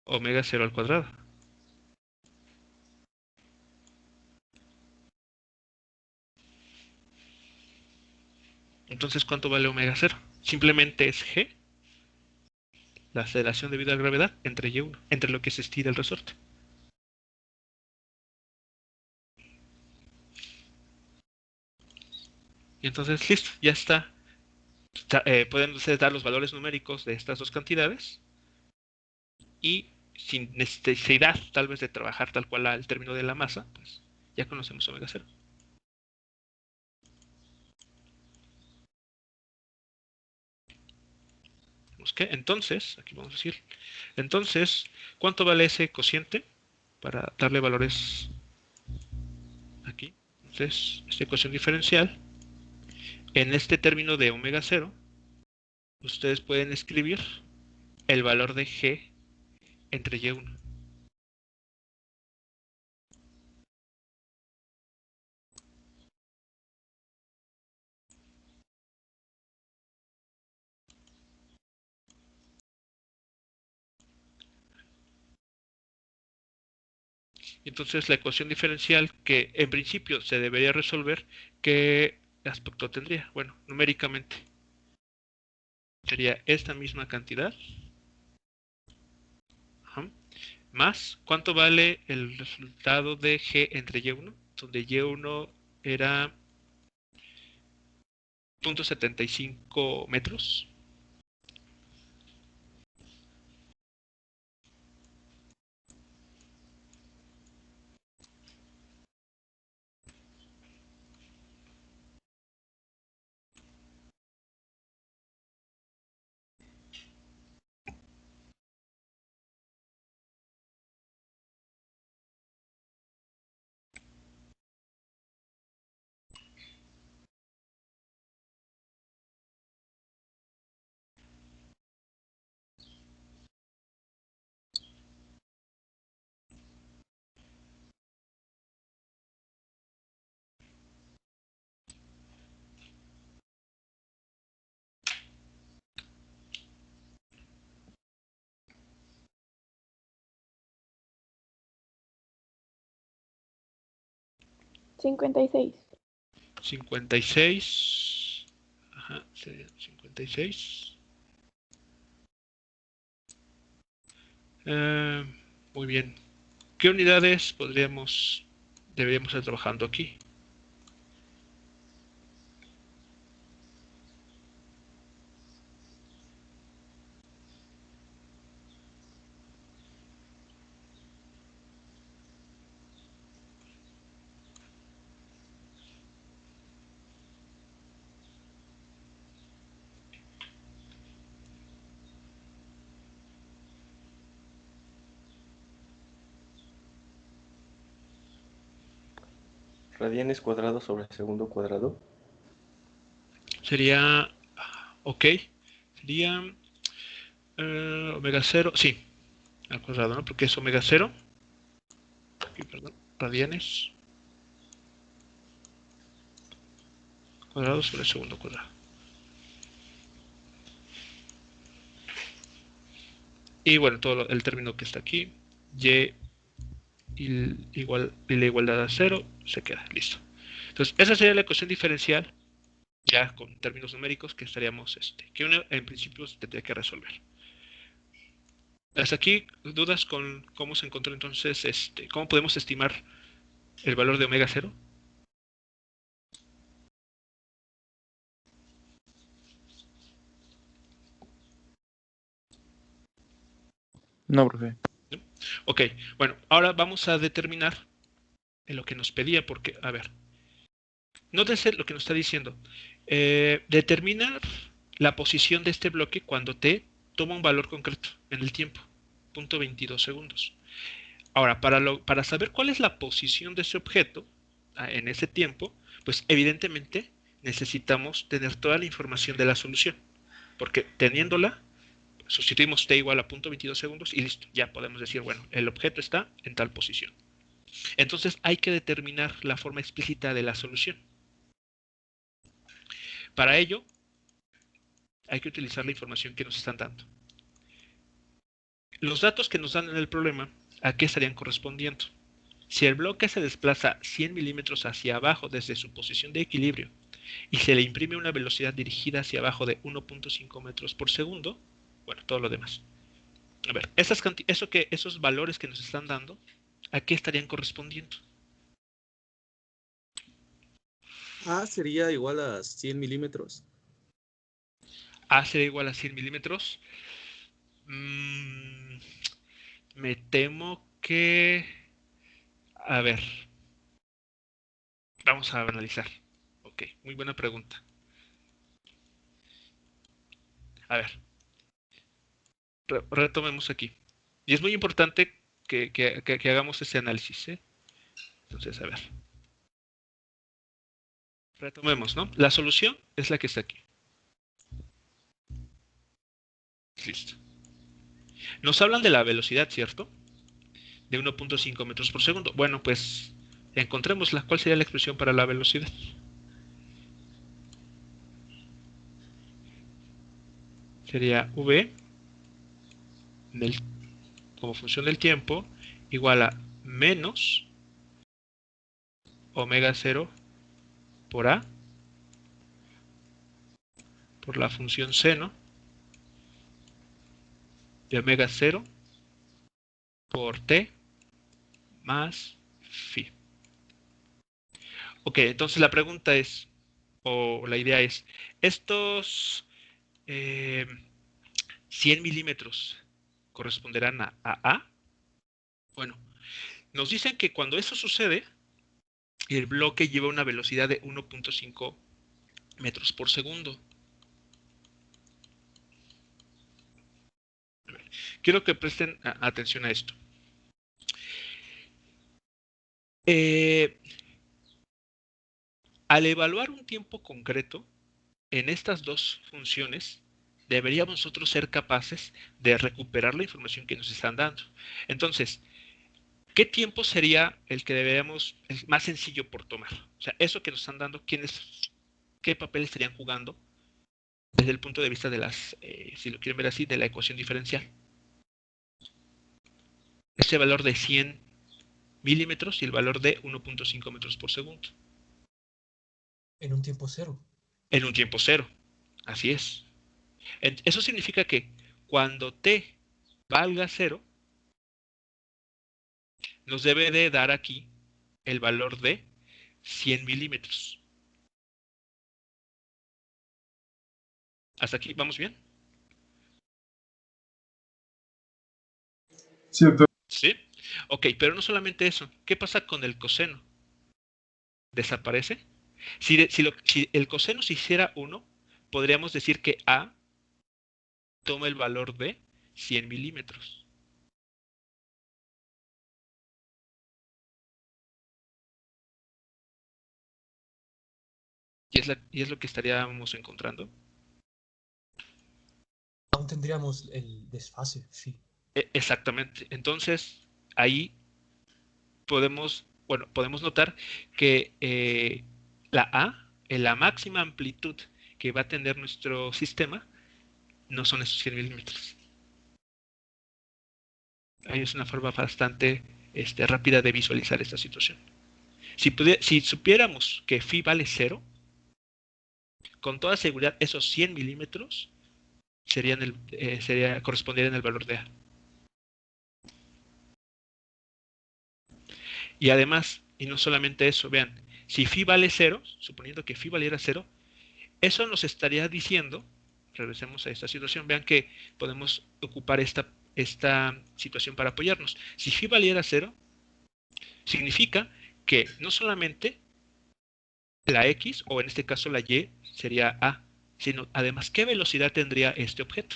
Omega 0 al cuadrado. Entonces, ¿cuánto vale omega 0? Simplemente es G, la aceleración debido a la gravedad, entre Y1, entre lo que se estira el resorte. Y entonces, listo, ya está. Pueden ustedes dar los valores numéricos de estas dos cantidades y sin necesidad tal vez de trabajar tal cual al término de la masa, pues ya conocemos omega 0. Entonces, aquí vamos a decir, entonces, ¿cuánto vale ese cociente? Para darle valores aquí. Entonces, esta ecuación diferencial, en este término de omega 0, ustedes pueden escribir el valor de G entre Y1. Entonces la ecuación diferencial que en principio se debería resolver, ¿qué aspecto tendría? Bueno, numéricamente sería esta misma cantidad. Ajá, más, ¿cuánto vale el resultado de G entre Y1? Donde Y1 era 0.75 metros. $56. 56. Ajá, sería 56. Muy bien. ¿Qué unidades deberíamos estar trabajando aquí? Radianes cuadrados sobre segundo cuadrado. Sería, ok, sería omega 0, sí, al cuadrado, ¿no? Porque es omega 0, aquí, perdón, radianes cuadrados sobre segundo cuadrado. Y bueno, todo el término que está aquí, y la igualdad a 0, se queda, listo. Entonces, esa sería la ecuación diferencial, ya con términos numéricos que estaríamos, que uno en principio se tendría que resolver. Hasta aquí, dudas con cómo se encontró entonces, cómo podemos estimar el valor de omega 0. No, profe. ¿No? Ok, bueno, ahora vamos a determinar en lo que nos pedía, porque, a ver, nótese lo que nos está diciendo. Determinar la posición de este bloque cuando t toma un valor concreto en el tiempo, 0.22 segundos. Ahora, para saber cuál es la posición de ese objeto en ese tiempo, pues evidentemente necesitamos tener toda la información de la solución, porque teniéndola, sustituimos t igual a 0.22 segundos y listo, ya podemos decir, bueno, el objeto está en tal posición. Entonces hay que determinar la forma explícita de la solución. Para ello, hay que utilizar la información que nos están dando. Los datos que nos dan en el problema, ¿a qué estarían correspondiendo? Si el bloque se desplaza 100 milímetros hacia abajo desde su posición de equilibrio y se le imprime una velocidad dirigida hacia abajo de 1.5 metros por segundo, bueno, todo lo demás. A ver, esos valores que nos están dando, ¿a qué estarían correspondiendo? A sería igual a 100 milímetros. A sería igual a 100 milímetros. Me temo que... A ver, vamos a analizar. Ok, muy buena pregunta. A ver, retomemos aquí. Y es muy importante que hagamos ese análisis, ¿eh? Entonces, a ver. Retomemos, ¿no? La solución es la que está aquí. Listo. Nos hablan de la velocidad, ¿cierto? De 1.5 metros por segundo. Bueno, pues encontrémosla. ¿Cuál sería la expresión para la velocidad? Sería v como función del tiempo igual a menos omega 0 por a por la función seno de omega 0 por t más phi. Ok, entonces la pregunta es, o la idea es, estos 100 milímetros corresponderán a A. Bueno, nos dicen que cuando eso sucede, el bloque lleva una velocidad de 1.5 metros por segundo. A ver, quiero que presten atención a esto. Al evaluar un tiempo concreto en estas dos funciones, deberíamos nosotros ser capaces de recuperar la información que nos están dando. Entonces, ¿qué tiempo sería el que deberíamos, el más sencillo por tomar? O sea, eso que nos están dando, ¿qué papel estarían jugando desde el punto de vista de las, si lo quieren ver así, de la ecuación diferencial? Este valor de 100 milímetros y el valor de 1.5 metros por segundo. En un tiempo cero. En un tiempo cero, así es. Eso significa que cuando t valga 0, nos debe de dar aquí el valor de 100 milímetros. ¿Hasta aquí vamos bien? Sí, doctor. Sí. Ok, pero no solamente eso. ¿Qué pasa con el coseno? ¿Desaparece? Si el coseno se hiciera 1, podríamos decir que A toma el valor de 100 milímetros. Y es lo que estaríamos encontrando. Aún tendríamos el desfase, sí. Exactamente. Entonces, ahí podemos notar que la máxima amplitud que va a tener nuestro sistema, no son esos 100 milímetros. Ahí es una forma bastante rápida de visualizar esta situación. Si supiéramos que phi vale 0, con toda seguridad esos 100 milímetros corresponderían al valor de A. Y además, y no solamente eso, vean, si phi vale 0, suponiendo que phi valiera 0, eso nos estaría diciendo, regresemos a esta situación, vean que podemos ocupar esta situación para apoyarnos. Si phi valiera 0, significa que no solamente la X, o en este caso la Y, sería A, sino además, ¿qué velocidad tendría este objeto?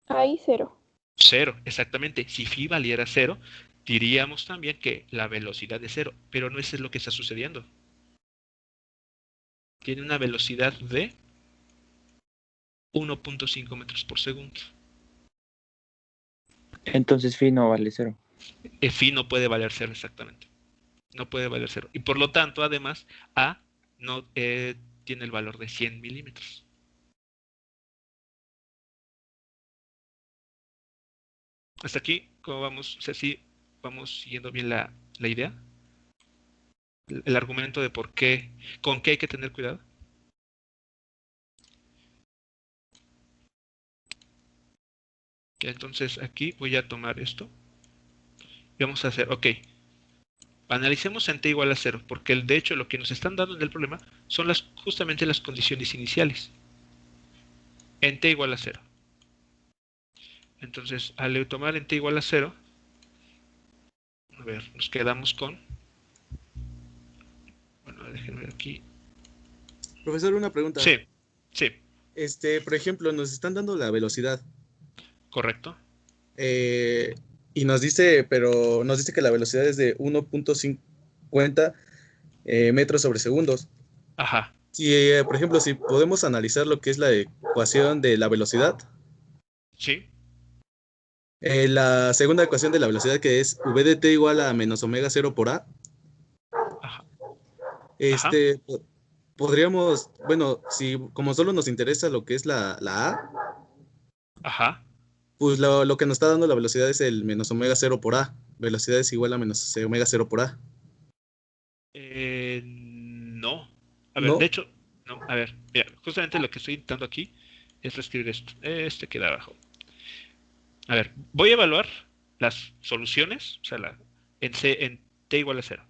Ahí 0. 0, exactamente. Si phi valiera 0, diríamos también que la velocidad es 0, pero no eso es lo que está sucediendo. Tiene una velocidad de 1.5 metros por segundo. Entonces phi no vale 0. Phi no puede valer 0 exactamente. No puede valer 0. Y por lo tanto, además, A no tiene el valor de 100 milímetros. Hasta aquí, ¿cómo vamos? O sea, sí, vamos siguiendo bien la idea. El argumento de por qué, con qué hay que tener cuidado. Entonces aquí voy a tomar esto. Y vamos a hacer, ok. Analicemos en t igual a 0, porque de hecho lo que nos están dando en el problema son justamente las condiciones iniciales. En t igual a 0. Entonces, al tomar en t igual a 0, a ver, nos quedamos con... Bueno, déjenme ver aquí. Profesor, una pregunta. Sí, sí. Por ejemplo, nos están dando la velocidad. Correcto. Y nos dice que la velocidad es de 1.50 metros sobre segundos. Ajá. Si, por ejemplo, si podemos analizar lo que es la ecuación de la velocidad. Sí. La segunda ecuación de la velocidad, que es v de t igual a menos omega 0 por a. Ajá. Podríamos, bueno, si como solo nos interesa lo que es la a. Ajá. Pues lo que nos está dando la velocidad es el menos omega 0 por a. Velocidad es igual a menos omega 0 por a. No. A ver, ¿No? de hecho, no. A ver, mira, justamente lo que estoy intentando aquí es reescribir esto. Queda abajo. A ver, voy a evaluar las soluciones, o sea, en t igual a 0.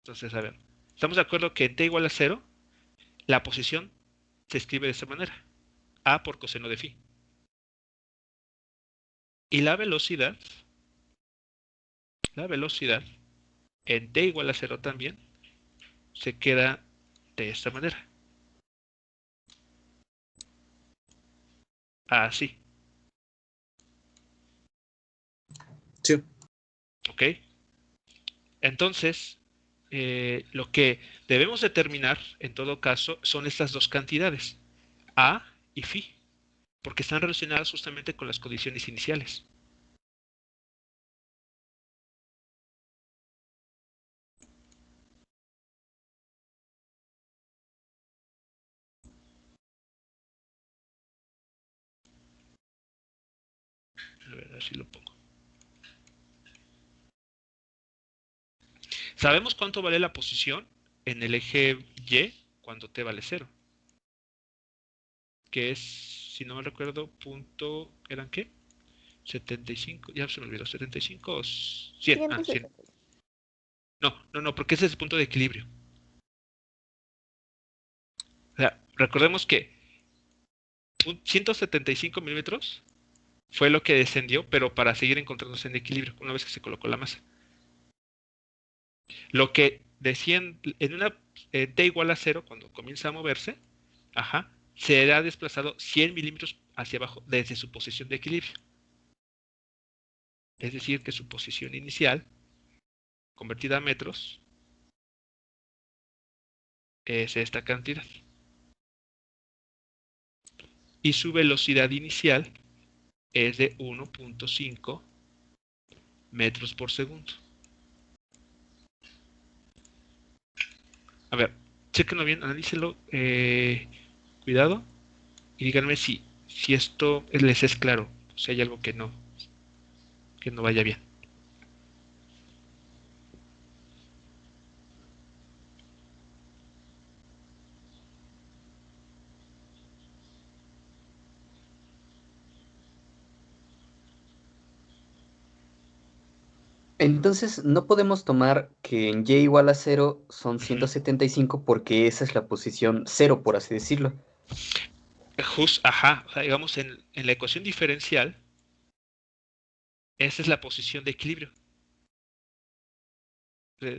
Entonces, a ver, estamos de acuerdo que en t igual a 0, la posición se escribe de esta manera. A por coseno de phi. Y la velocidad en t igual a 0 también se queda de esta manera. Así. Sí. ¿Ok? Entonces, lo que debemos determinar, en todo caso, son estas dos cantidades, A y phi, porque están relacionadas justamente con las condiciones iniciales. A ver, así lo pongo. Sabemos cuánto vale la posición en el eje Y cuando t vale 0. Que es, si no me recuerdo, punto, ¿eran qué? 75, ya se me olvidó, 75 o 100. Ah, 100. No, porque ese es el punto de equilibrio. O sea, recordemos que 175 milímetros fue lo que descendió, pero para seguir encontrándose en equilibrio, una vez que se colocó la masa. Lo que desciende en una t igual a 0, cuando comienza a moverse, será desplazado 100 milímetros hacia abajo desde su posición de equilibrio. Es decir, que su posición inicial, convertida a metros, es esta cantidad. Y su velocidad inicial es de 1.5 metros por segundo. A ver, chequenlo bien, analícenlo, cuidado, y díganme si esto les es claro, si hay algo que no vaya bien. Entonces, no podemos tomar que en y igual a 0 son 175 porque esa es la posición 0, por así decirlo. O sea, digamos, en la ecuación diferencial, esa es la posición de equilibrio.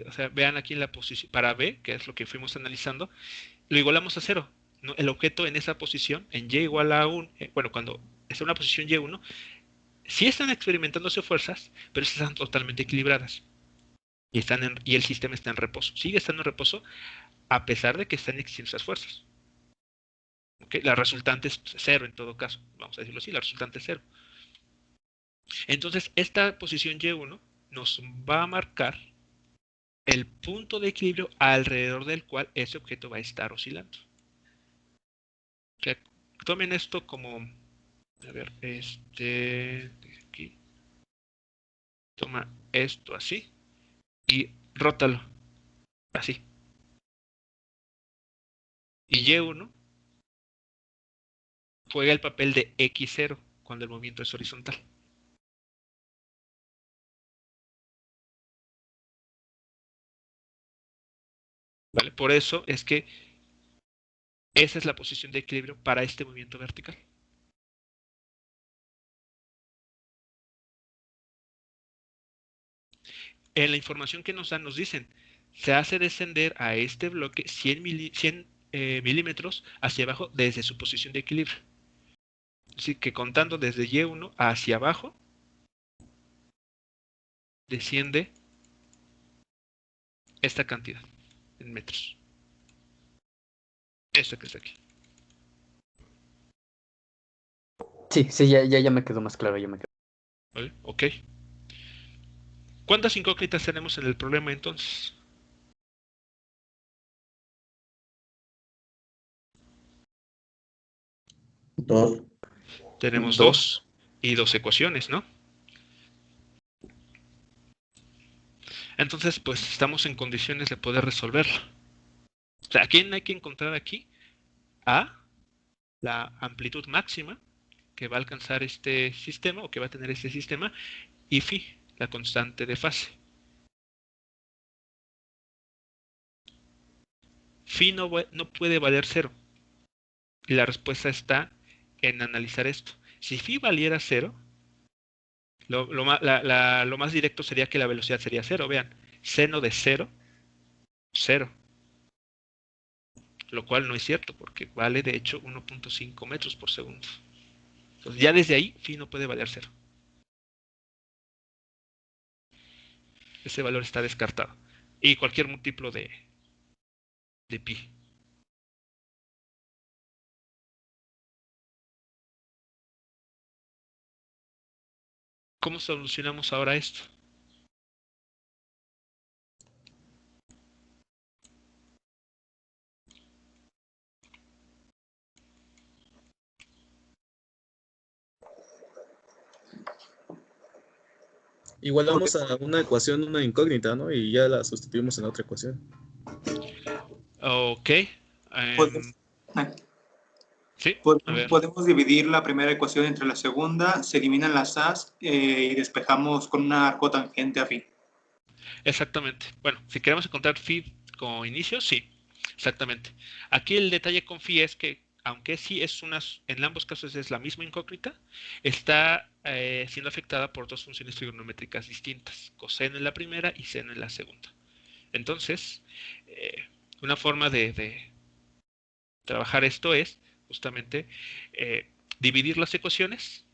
O sea, vean aquí en la posición, para B, que es lo que fuimos analizando, lo igualamos a 0. ¿No? El objeto en esa posición, en y igual a 1, bueno, cuando está en una posición y1, sí están experimentándose fuerzas, pero están totalmente equilibradas. Y el sistema está en reposo. Sigue estando en reposo a pesar de que están existiendo esas fuerzas. ¿Okay? La resultante es 0 en todo caso. Vamos a decirlo así, la resultante es 0. Entonces, esta posición Y1 nos va a marcar el punto de equilibrio alrededor del cual ese objeto va a estar oscilando. O sea, tomen esto como, a ver, aquí, toma esto así y rótalo así. Y Y1 juega el papel de X0 cuando el movimiento es horizontal. ¿Vale? Por eso es que esa es la posición de equilibrio para este movimiento vertical. En la información que nos dan, nos dicen, se hace descender a este bloque 100 milímetros hacia abajo desde su posición de equilibrio. Así que contando desde Y1 hacia abajo, desciende esta cantidad en metros. Esta que está aquí. Sí, ya me quedó más claro, ya me quedó. ¿Vale? Ok. ¿Cuántas incógnitas tenemos en el problema entonces? Dos. Tenemos Dos. 2 y 2 ecuaciones, ¿no? Entonces, pues estamos en condiciones de poder resolverlo. O sea, ¿a quién hay que encontrar aquí? A, la amplitud máxima que va a alcanzar este sistema o que va a tener este sistema, y phi, la constante de fase. Phi no puede valer 0. Y la respuesta está en analizar esto. Si phi valiera 0, lo más directo sería que la velocidad sería 0. Vean, seno de 0, 0. Lo cual no es cierto, porque vale de hecho 1.5 metros por segundo. Entonces ya desde ahí, phi no puede valer 0. Ese valor está descartado. Y cualquier múltiplo de pi. ¿Cómo solucionamos ahora esto? Igual vamos a una ecuación, una incógnita, ¿no? Y ya la sustituimos en la otra ecuación. Ok. Podemos, Sí, a ver. podemos dividir la primera ecuación entre la segunda, se eliminan las as y despejamos con una cotangente a phi. Exactamente. Bueno, si queremos encontrar phi como inicio, sí. Exactamente. Aquí el detalle con phi es que, aunque sí es en ambos casos es la misma incógnita, está siendo afectada por dos funciones trigonométricas distintas, coseno en la primera y seno en la segunda. Entonces, una forma de trabajar esto es justamente dividir las ecuaciones.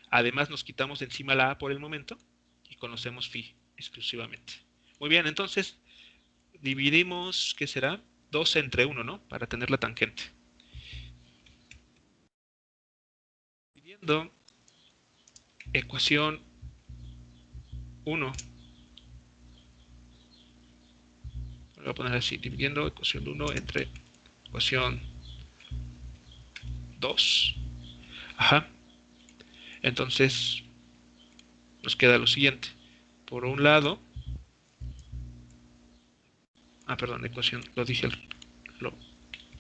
Además, nos quitamos de encima la a por el momento y conocemos phi exclusivamente. Muy bien, entonces dividimos, ¿qué será? 2 entre 1, ¿no? Para tener la tangente. Dividiendo ecuación 1. Voy a poner así, dividiendo ecuación 1 entre ecuación 2. Ajá. Entonces, nos queda lo siguiente. Por un lado, perdón, ecuación, lo dije,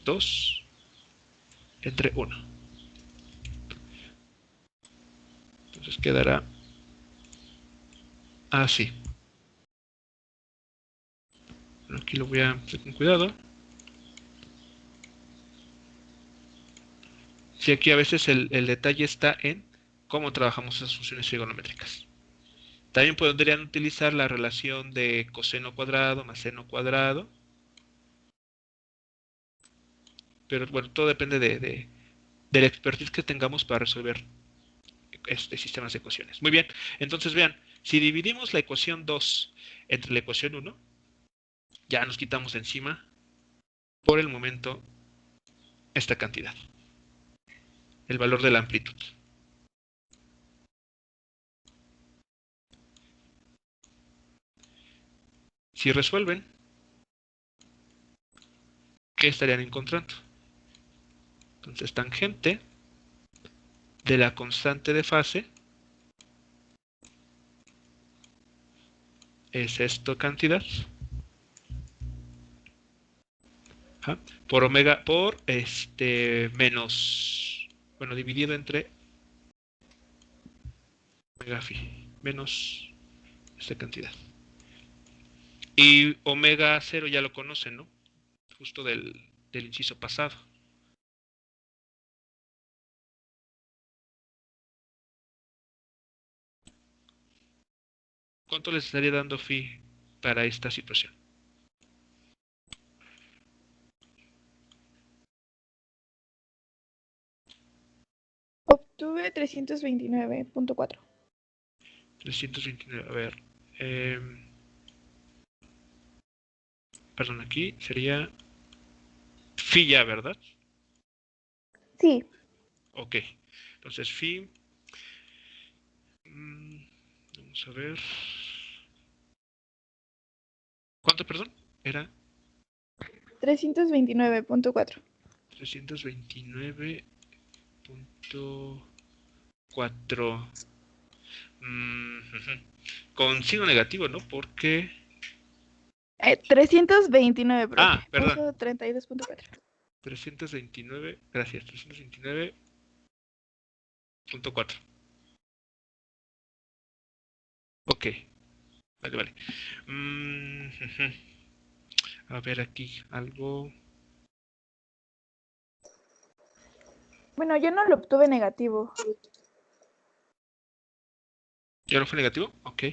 2 entre 1. Entonces quedará así. Bueno, aquí lo voy a hacer con cuidado. Sí, aquí a veces el detalle está en cómo trabajamos esas funciones trigonométricas. También podrían utilizar la relación de coseno cuadrado más seno cuadrado. Pero bueno, todo depende del expertise que tengamos para resolver sistemas de ecuaciones. Muy bien, entonces vean, si dividimos la ecuación 2 entre la ecuación 1, ya nos quitamos de encima, por el momento, esta cantidad, el valor de la amplitud. Si resuelven, ¿qué estarían encontrando? Entonces, tangente de la constante de fase es esta cantidad. Por omega, por menos, bueno, dividido entre omega phi, menos esta cantidad. Y omega 0 ya lo conocen, ¿no? Justo del inciso pasado. ¿Cuánto les estaría dando phi para esta situación? Obtuve 329.4. 329, a ver. Perdón, aquí sería phi ya, ¿verdad? Sí, Ok. Entonces phi. Vamos a ver. ¿Cuánto, perdón? Era 329.4. 329.4. Con signo negativo, ¿no? Porque... 329, profe. perdón. Puso 32.4. 329, gracias, 329.4. Ok, vale. A ver aquí algo. Bueno, yo no lo obtuve negativo. ¿Ya no fue negativo? Ok.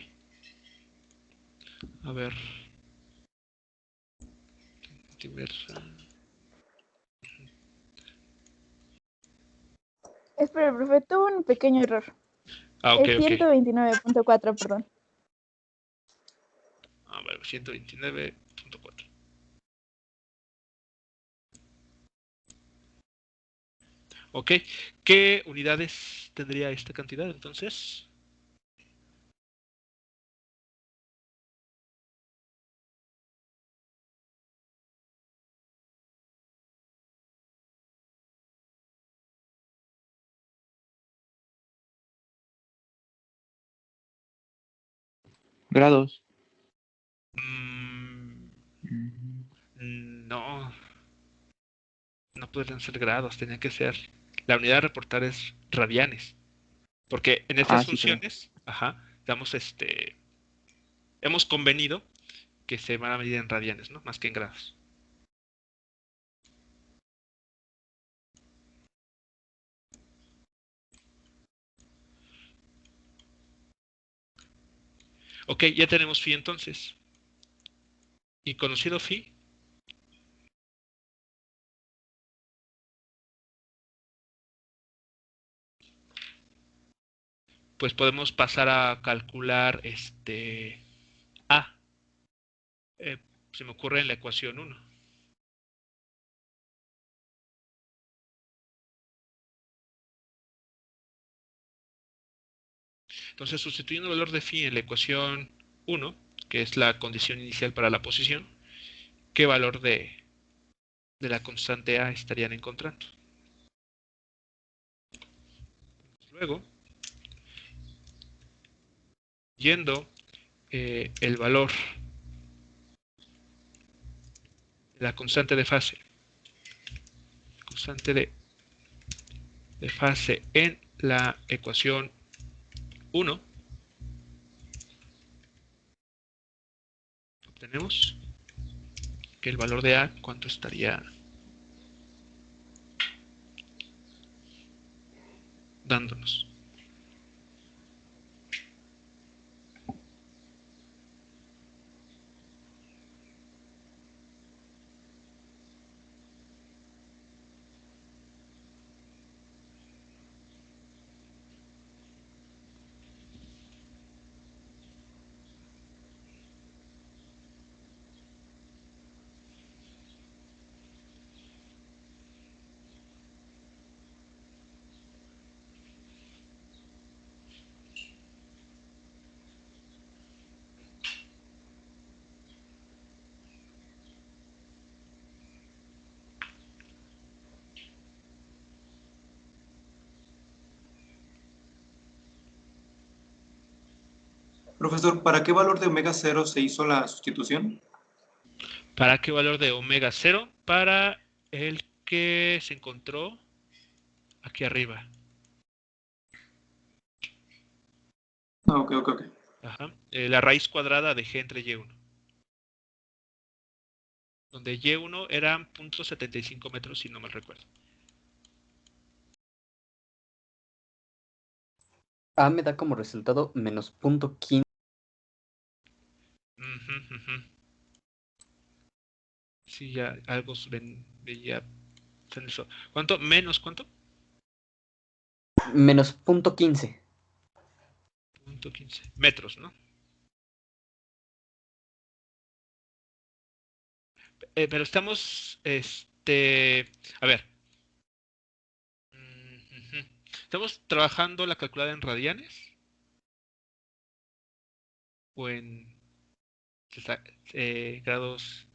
A ver. Diversa. Espera, profe, tuvo un pequeño error. Ok, Es ok. 129.4, perdón. A ver, 129.4. Ok. ¿Qué unidades tendría esta cantidad entonces? Grados. No. No podrían ser grados, tenía que ser. La unidad a reportar es radianes. Porque en estas Sí, perdón. funciones, hemos convenido que se van a medir en radianes, ¿no? Más que en grados. Ok, ya tenemos phi entonces. Y conocido phi, pues podemos pasar a calcular A. Se me ocurre en la ecuación 1. Entonces, sustituyendo el valor de phi en la ecuación 1, que es la condición inicial para la posición, ¿qué valor de la constante A estarían encontrando? Luego, yendo el valor de la constante de fase, en la ecuación 1, obtenemos que el valor de A, ¿cuánto estaría dándonos? Profesor, ¿para qué valor de omega 0 se hizo la sustitución? ¿Para qué valor de omega 0? Para el que se encontró aquí arriba. Ok. Ajá. La raíz cuadrada de G entre Y1. Donde Y1 eran 0.75 metros, si no mal recuerdo. A me da como resultado menos 0.15. Sí, ya algo veía. ¿Cuánto? ¿Menos cuánto? Menos 0.15. 0.15 metros, ¿no? Pero estamos, a ver. ¿Estamos trabajando la calculada en radianes? ¿O en grados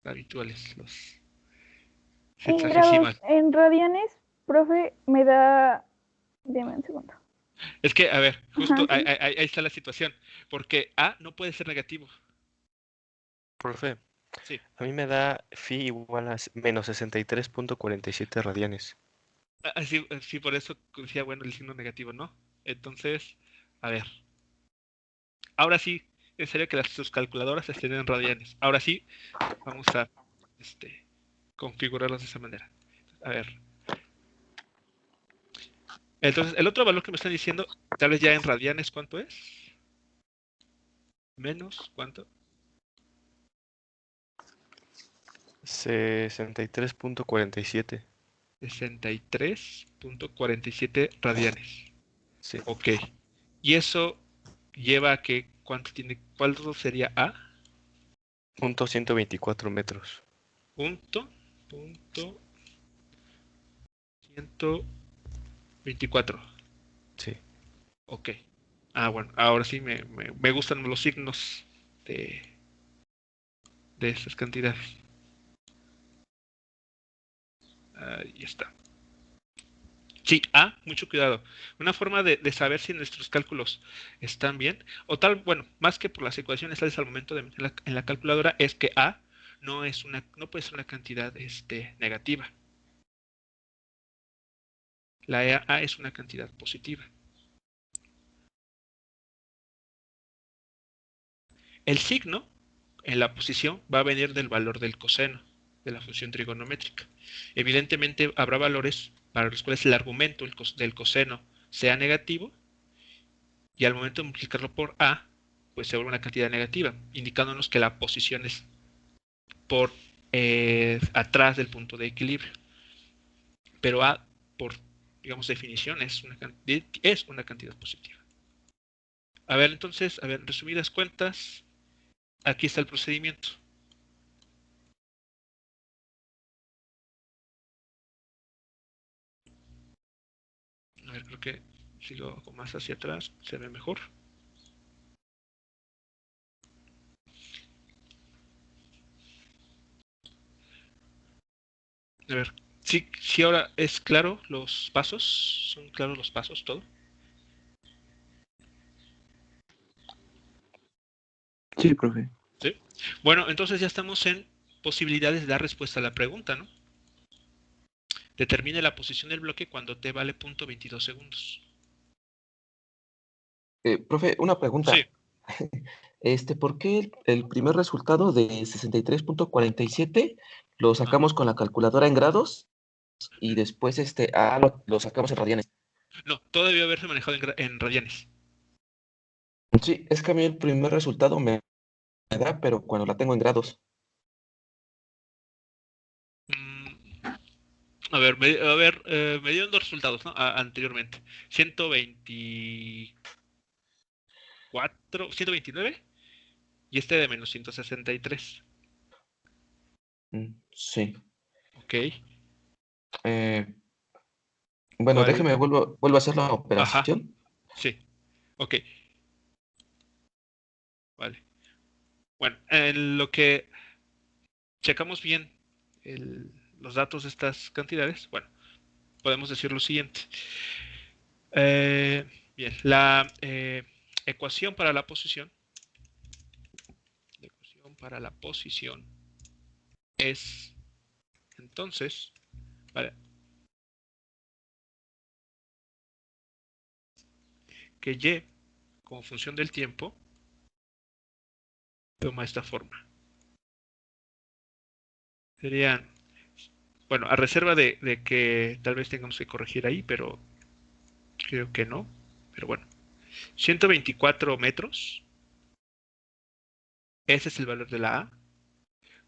habituales? Los En grados, sexagesimal. en radianes, profe, me da... Deme un segundo. Es que, a ver, justo Ajá, sí. ahí está la situación. Porque A no puede ser negativo. Profe, Sí. a mí me da phi igual a menos 63.47 radianes. Sí, por eso decía, bueno, el signo negativo, ¿no? Entonces, a ver. Ahora sí, en serio que sus calculadoras estén en radianes. Ahora sí, vamos a configurarlas de esa manera. A ver, Entonces, el otro valor que me están diciendo, tal vez ya en radianes, ¿cuánto es? Menos, ¿cuánto? 63.47. 63.47 radianes. Sí. Ok. Y eso lleva a que, ¿cuánto tiene? ¿Cuánto sería A? Punto 124 metros. Punto 124. Sí. Ok. Ah, bueno, ahora sí me gustan los signos de, de estas cantidades. Ahí está. Sí, mucho cuidado. Una forma de saber si nuestros cálculos están bien, o tal, bueno, más que por las ecuaciones tales al momento de meter en la calculadora, es que A no puede ser una cantidad negativa. La A es una cantidad positiva. El signo en la posición va a venir del valor del coseno de la función trigonométrica. Evidentemente habrá valores para los cuales el argumento del coseno sea negativo y al momento de multiplicarlo por A, pues se vuelve una cantidad negativa, indicándonos que la posición es por atrás del punto de equilibrio. Pero A, por digamos definición, es una cantidad positiva. A ver, entonces, resumidas cuentas, aquí está el procedimiento. A ver, creo que si lo hago más hacia atrás se ve mejor. A ver, sí ahora es claro los pasos, son claros los pasos, todo. Sí, profe. ¿Sí? Bueno, entonces ya estamos en posibilidades de dar respuesta a la pregunta, ¿no? Determine la posición del bloque cuando t vale 0.22 segundos. Profe, una pregunta. Sí. ¿Por qué el primer resultado de 63.47 lo sacamos con la calculadora en grados y después lo sacamos en radianes? No, todo debió haberse manejado en radianes. Sí, es que a mí el primer resultado me da, pero cuando la tengo en grados. A ver, me dieron dos resultados, ¿no? Anteriormente. 129 y este de menos 163. Sí. Ok. Bueno, ¿Cuál? déjeme, vuelvo a hacer la Ajá. operación. Sí. Ok. Vale. Bueno, en lo que checamos bien los datos de estas cantidades, bueno, podemos decir lo siguiente. Bien, la ecuación para la posición es entonces, vale, que y como función del tiempo toma esta forma. Serían, bueno, a reserva de que tal vez tengamos que corregir ahí, pero creo que no. Pero bueno, 124 metros, ese es el valor de la A,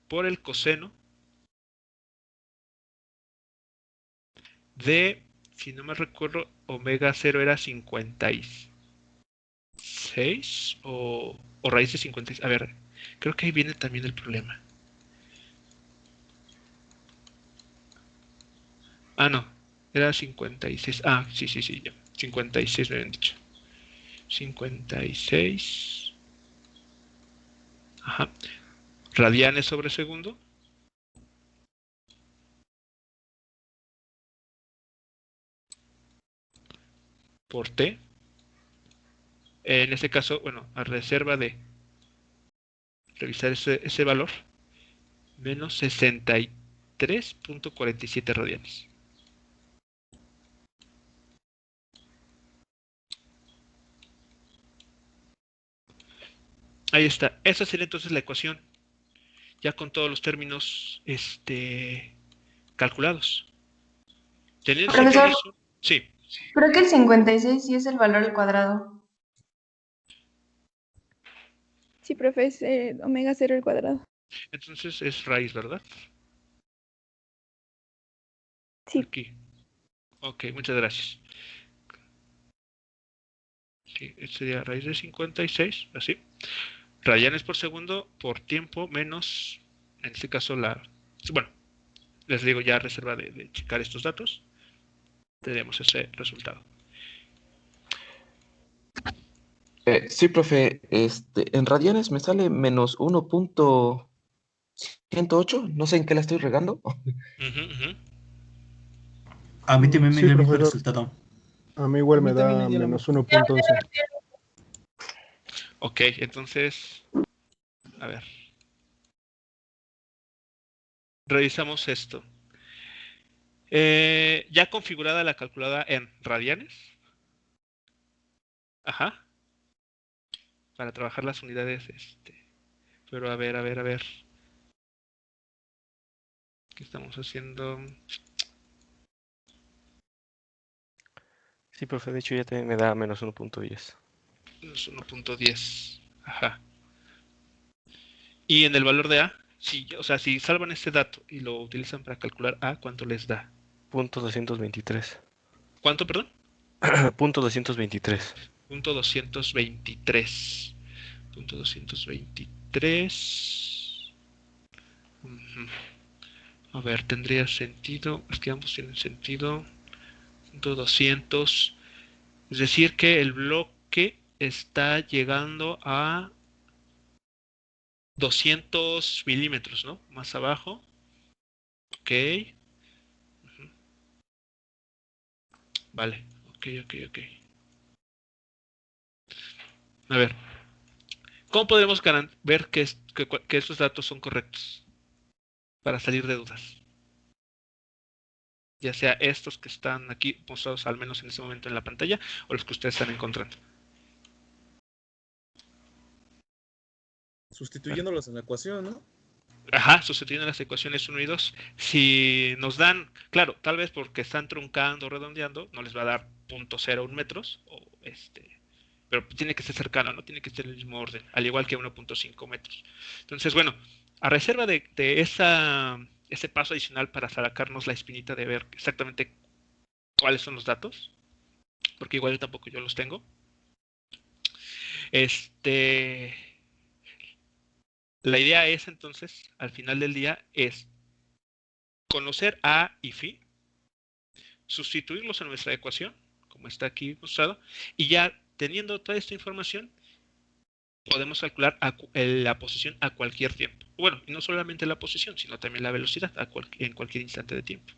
por el coseno de, si no me recuerdo, omega 0 era 56 o raíz de 56. A ver, creo que ahí viene también el problema. No, era 56. Sí, ya. 56 me habían dicho. 56. Ajá. Radianes sobre segundo. Por T. En este caso, bueno, a reserva de revisar ese valor, menos 63.47 radianes. Ahí está. Esa sería entonces la ecuación, ya con todos los términos calculados. Teniendo Profesor, sí. Creo que el 56 sí es el valor al cuadrado. Sí, profe, es omega 0 al cuadrado. Entonces es raíz, ¿verdad? Sí. Aquí. Ok, muchas gracias. Sí, sería raíz de 56, así. Rayanes por segundo por tiempo menos, en este caso bueno, les digo ya reserva de checar estos datos. Tenemos ese resultado. Sí, profe, en radianes me sale menos 1.108, no sé en qué la estoy regando. A mí también me Sí, dio el mismo profesor. resultado. A mí igual A mí me también da me dio la menos misma. 1.11. Ok, entonces, a ver. Revisamos esto. Ya configurada la calculadora en radianes. Ajá. Para trabajar las unidades, Pero a ver. ¿Qué estamos haciendo? Sí, profe, de hecho ya también me da menos 1.10. Menos 1.10. Ajá. Y en el valor de A, o sea, si salvan este dato y lo utilizan para calcular A, ¿cuánto les da? Punto 223. ¿Cuánto, perdón? Punto 223. Punto 223. Punto 223. A ver, tendría sentido. Es que ambos tienen sentido. Punto 200. Es decir, que el bloque está llegando a 200 milímetros, ¿no? Más abajo. Ok. Vale. Ok. A ver. ¿Cómo podemos ver que estos datos son correctos? Para salir de dudas. Ya sea estos que están aquí mostrados al menos en este momento en la pantalla o los que ustedes están encontrando. Sustituyéndolos en la ecuación, ¿no? Ajá, sustituyendo las ecuaciones 1 y 2. Si nos dan, claro, tal vez porque están truncando o redondeando, no les va a dar 0.01 metros, pero tiene que ser cercano, no tiene que ser el mismo orden, al igual que 1.5 metros. Entonces, bueno, a reserva de ese paso adicional para sacarnos la espinita de ver exactamente cuáles son los datos, porque igual tampoco yo los tengo. La idea es entonces, al final del día, es conocer A y Phi, sustituirlos en nuestra ecuación, como está aquí mostrado, y ya teniendo toda esta información, podemos calcular la posición a cualquier tiempo. Bueno, y no solamente la posición, sino también la velocidad en cualquier instante de tiempo.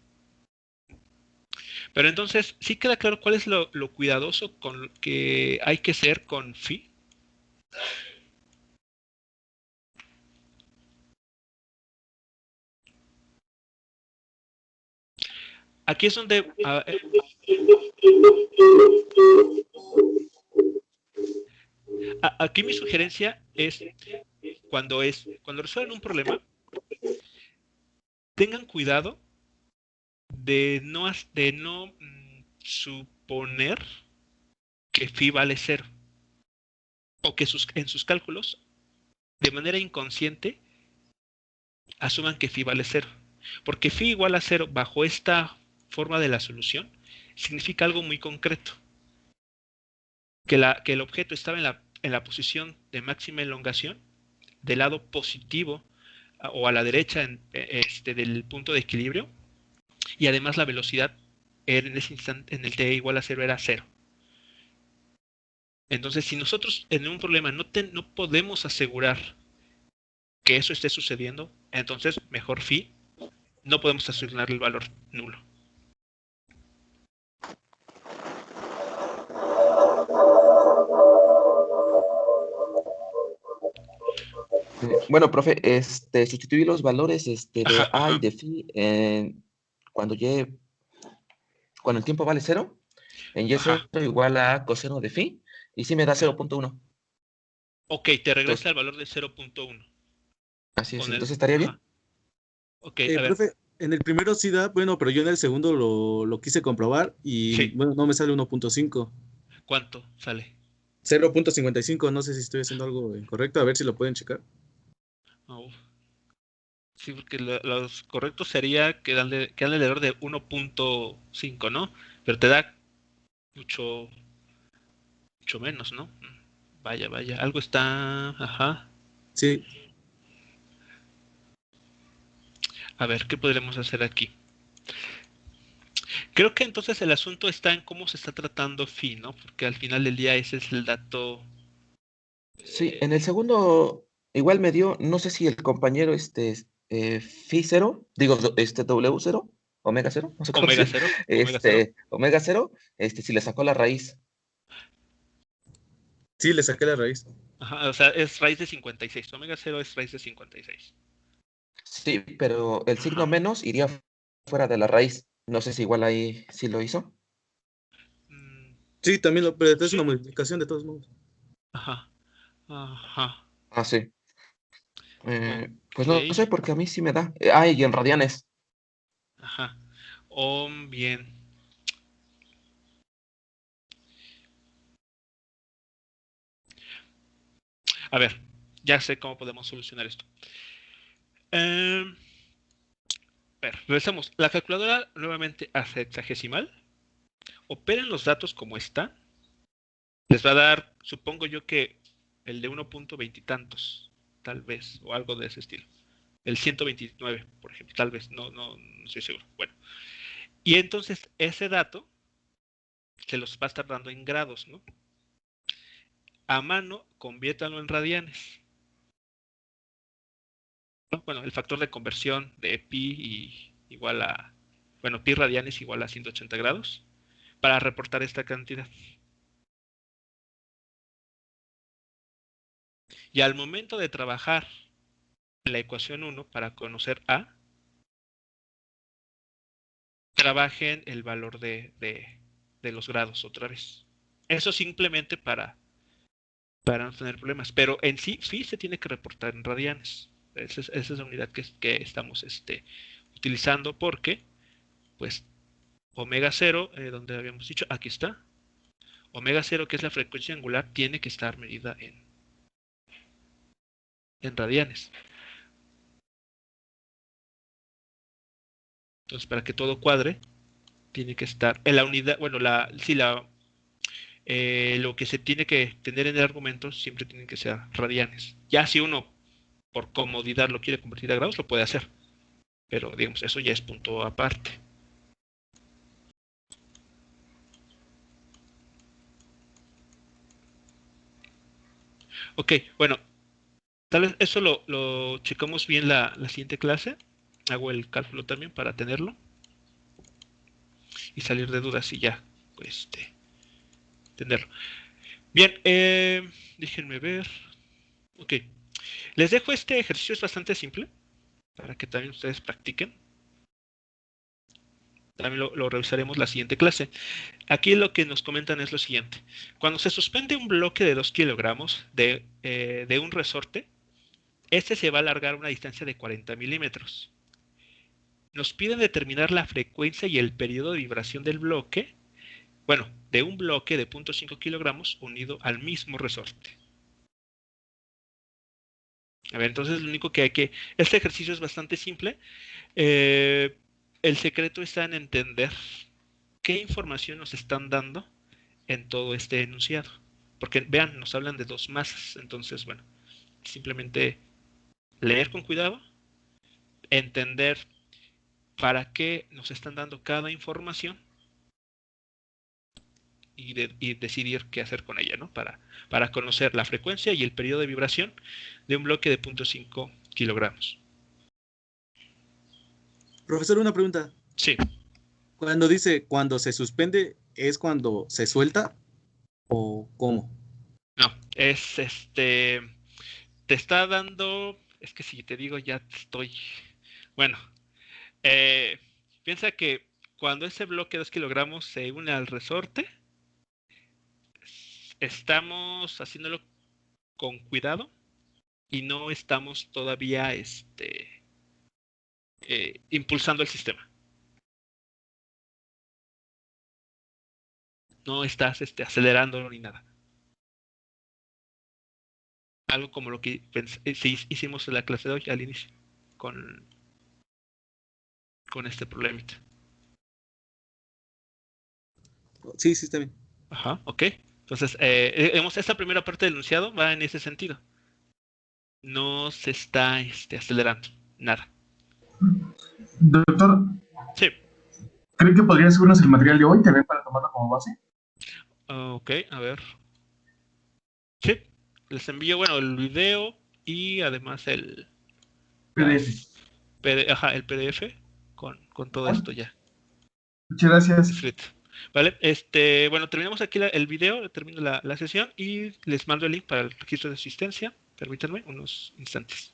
Pero entonces, ¿sí queda claro cuál es lo cuidadoso que hay que ser con Phi? Aquí es donde... aquí mi sugerencia es cuando resuelvan un problema, tengan cuidado de no suponer que phi vale 0 o que en sus cálculos de manera inconsciente asuman que phi vale 0, porque phi igual a 0 bajo esta forma de la solución significa algo muy concreto, que el objeto estaba en la posición de máxima elongación del lado positivo o a la derecha del punto de equilibrio, y además la velocidad en ese instante en el t igual a 0 era 0. Entonces, si nosotros en un problema no podemos asegurar que eso esté sucediendo, entonces mejor phi no podemos asignarle el valor nulo. Bueno, profe, sustituir los valores de A y de Phi cuando el tiempo vale 0, en Y0 igual a coseno de Phi, y sí me da 0.1. Ok, te regresa el valor de 0.1. Así es, entonces estaría bien. Ok, a ver. Profe, En el primero sí da, bueno, pero yo en el segundo lo quise comprobar y Sí. bueno, no me sale 1.5. ¿Cuánto sale? 0.55, no sé si estoy haciendo algo incorrecto, a ver si lo pueden checar. Oh. Sí, porque los correctos sería que dan alrededor de 1.5, ¿no? Pero te da mucho, mucho menos, ¿no? Vaya, algo está... Ajá. Sí, A ver, ¿qué podremos hacer aquí? Creo que entonces el asunto está en cómo se está tratando phi, ¿no? Porque al final del día ese es el dato... Sí, en el segundo igual me dio, no sé si el compañero Phi 0, digo, W 0, Omega 0, no sé cómo Omega decir, 0, Omega 0. Omega 0, si le sacó la raíz. sí, le saqué la raíz. Ajá, o sea, es raíz de 56. Omega 0 es raíz de 56. Sí, pero el signo Ajá. menos iría fuera de la raíz. No sé si igual ahí sí lo hizo. Mm, Sí, también pero es sí. una modificación de todos modos. Ajá. Ajá. Ah, sí. Pues no, Ok. sé, porque a mí sí me da. Y en radianes. Ajá. Bien. A ver, ya sé cómo podemos solucionar esto. A ver, regresamos. La calculadora nuevamente hace hexagesimal. Operen los datos como están. Les va a dar, supongo yo que el de 1.20 y tantos, tal vez, o algo de ese estilo. El 129, por ejemplo, tal vez, no estoy seguro. Bueno, y entonces ese dato se los va a estar dando en grados, ¿no? A mano, conviértanlo en radianes, ¿no? Bueno, el factor de conversión de pi igual a, bueno, pi radianes igual a 180 grados para reportar esta cantidad. Y al momento de trabajar la ecuación 1 para conocer A, trabajen el valor de los grados otra vez. Eso simplemente para no tener problemas. Pero en sí se tiene que reportar en radianes. Esa es la unidad que estamos utilizando porque, pues, omega 0, donde habíamos dicho, aquí está. Omega 0, que es la frecuencia angular, tiene que estar medida en radianes. Entonces, para que todo cuadre, tiene que estar en la unidad, bueno, lo que se tiene que tener en el argumento siempre tienen que ser radianes. Ya si uno por comodidad lo quiere convertir a grados, lo puede hacer. Pero digamos, eso ya es punto aparte. Ok, bueno, tal vez eso lo checamos bien la siguiente clase. Hago el cálculo también para tenerlo y salir de dudas y ya, pues, tenerlo. Bien, déjenme ver. Ok, les dejo este ejercicio, es bastante simple para que también ustedes practiquen. También lo revisaremos la siguiente clase. Aquí lo que nos comentan es lo siguiente. Cuando se suspende un bloque de 2 kilogramos de un resorte, este se va a alargar a una distancia de 40 milímetros. Nos piden determinar la frecuencia y el periodo de vibración del bloque, bueno, de un bloque de 0.5 kilogramos unido al mismo resorte. A ver, entonces lo único que este ejercicio es bastante simple. El secreto está en entender qué información nos están dando en todo este enunciado. Porque vean, nos hablan de dos masas. Entonces, bueno, simplemente leer con cuidado, entender para qué nos están dando cada información y decidir qué hacer con ella, ¿no? Para conocer la frecuencia y el periodo de vibración de un bloque de 0.5 kilogramos. Profesor, una pregunta. Sí. Cuando dice cuando se suspende, ¿es cuando se suelta o cómo? No, es te está dando, es que si te digo ya estoy, bueno, eh, piensa que cuando ese bloque de 2 kilogramos se une al resorte, estamos haciéndolo con cuidado y no estamos todavía impulsando el sistema. No estás acelerando ni nada. Algo como lo que hicimos en la clase de hoy al inicio, con este problemita. Sí, está bien. Ajá, ok. Entonces, esta primera parte del enunciado va en ese sentido. No se está acelerando, nada. Doctor, Sí. ¿cree que podría subirnos el material de hoy también para tomarlo como base? Ok, a ver. Sí, les envío, bueno, el video y además el PDF. el PDF con todo esto ya. Muchas gracias. Escrito. Vale, bueno, terminamos aquí el video, termino la sesión y les mando el link para el registro de asistencia. Permítanme unos instantes.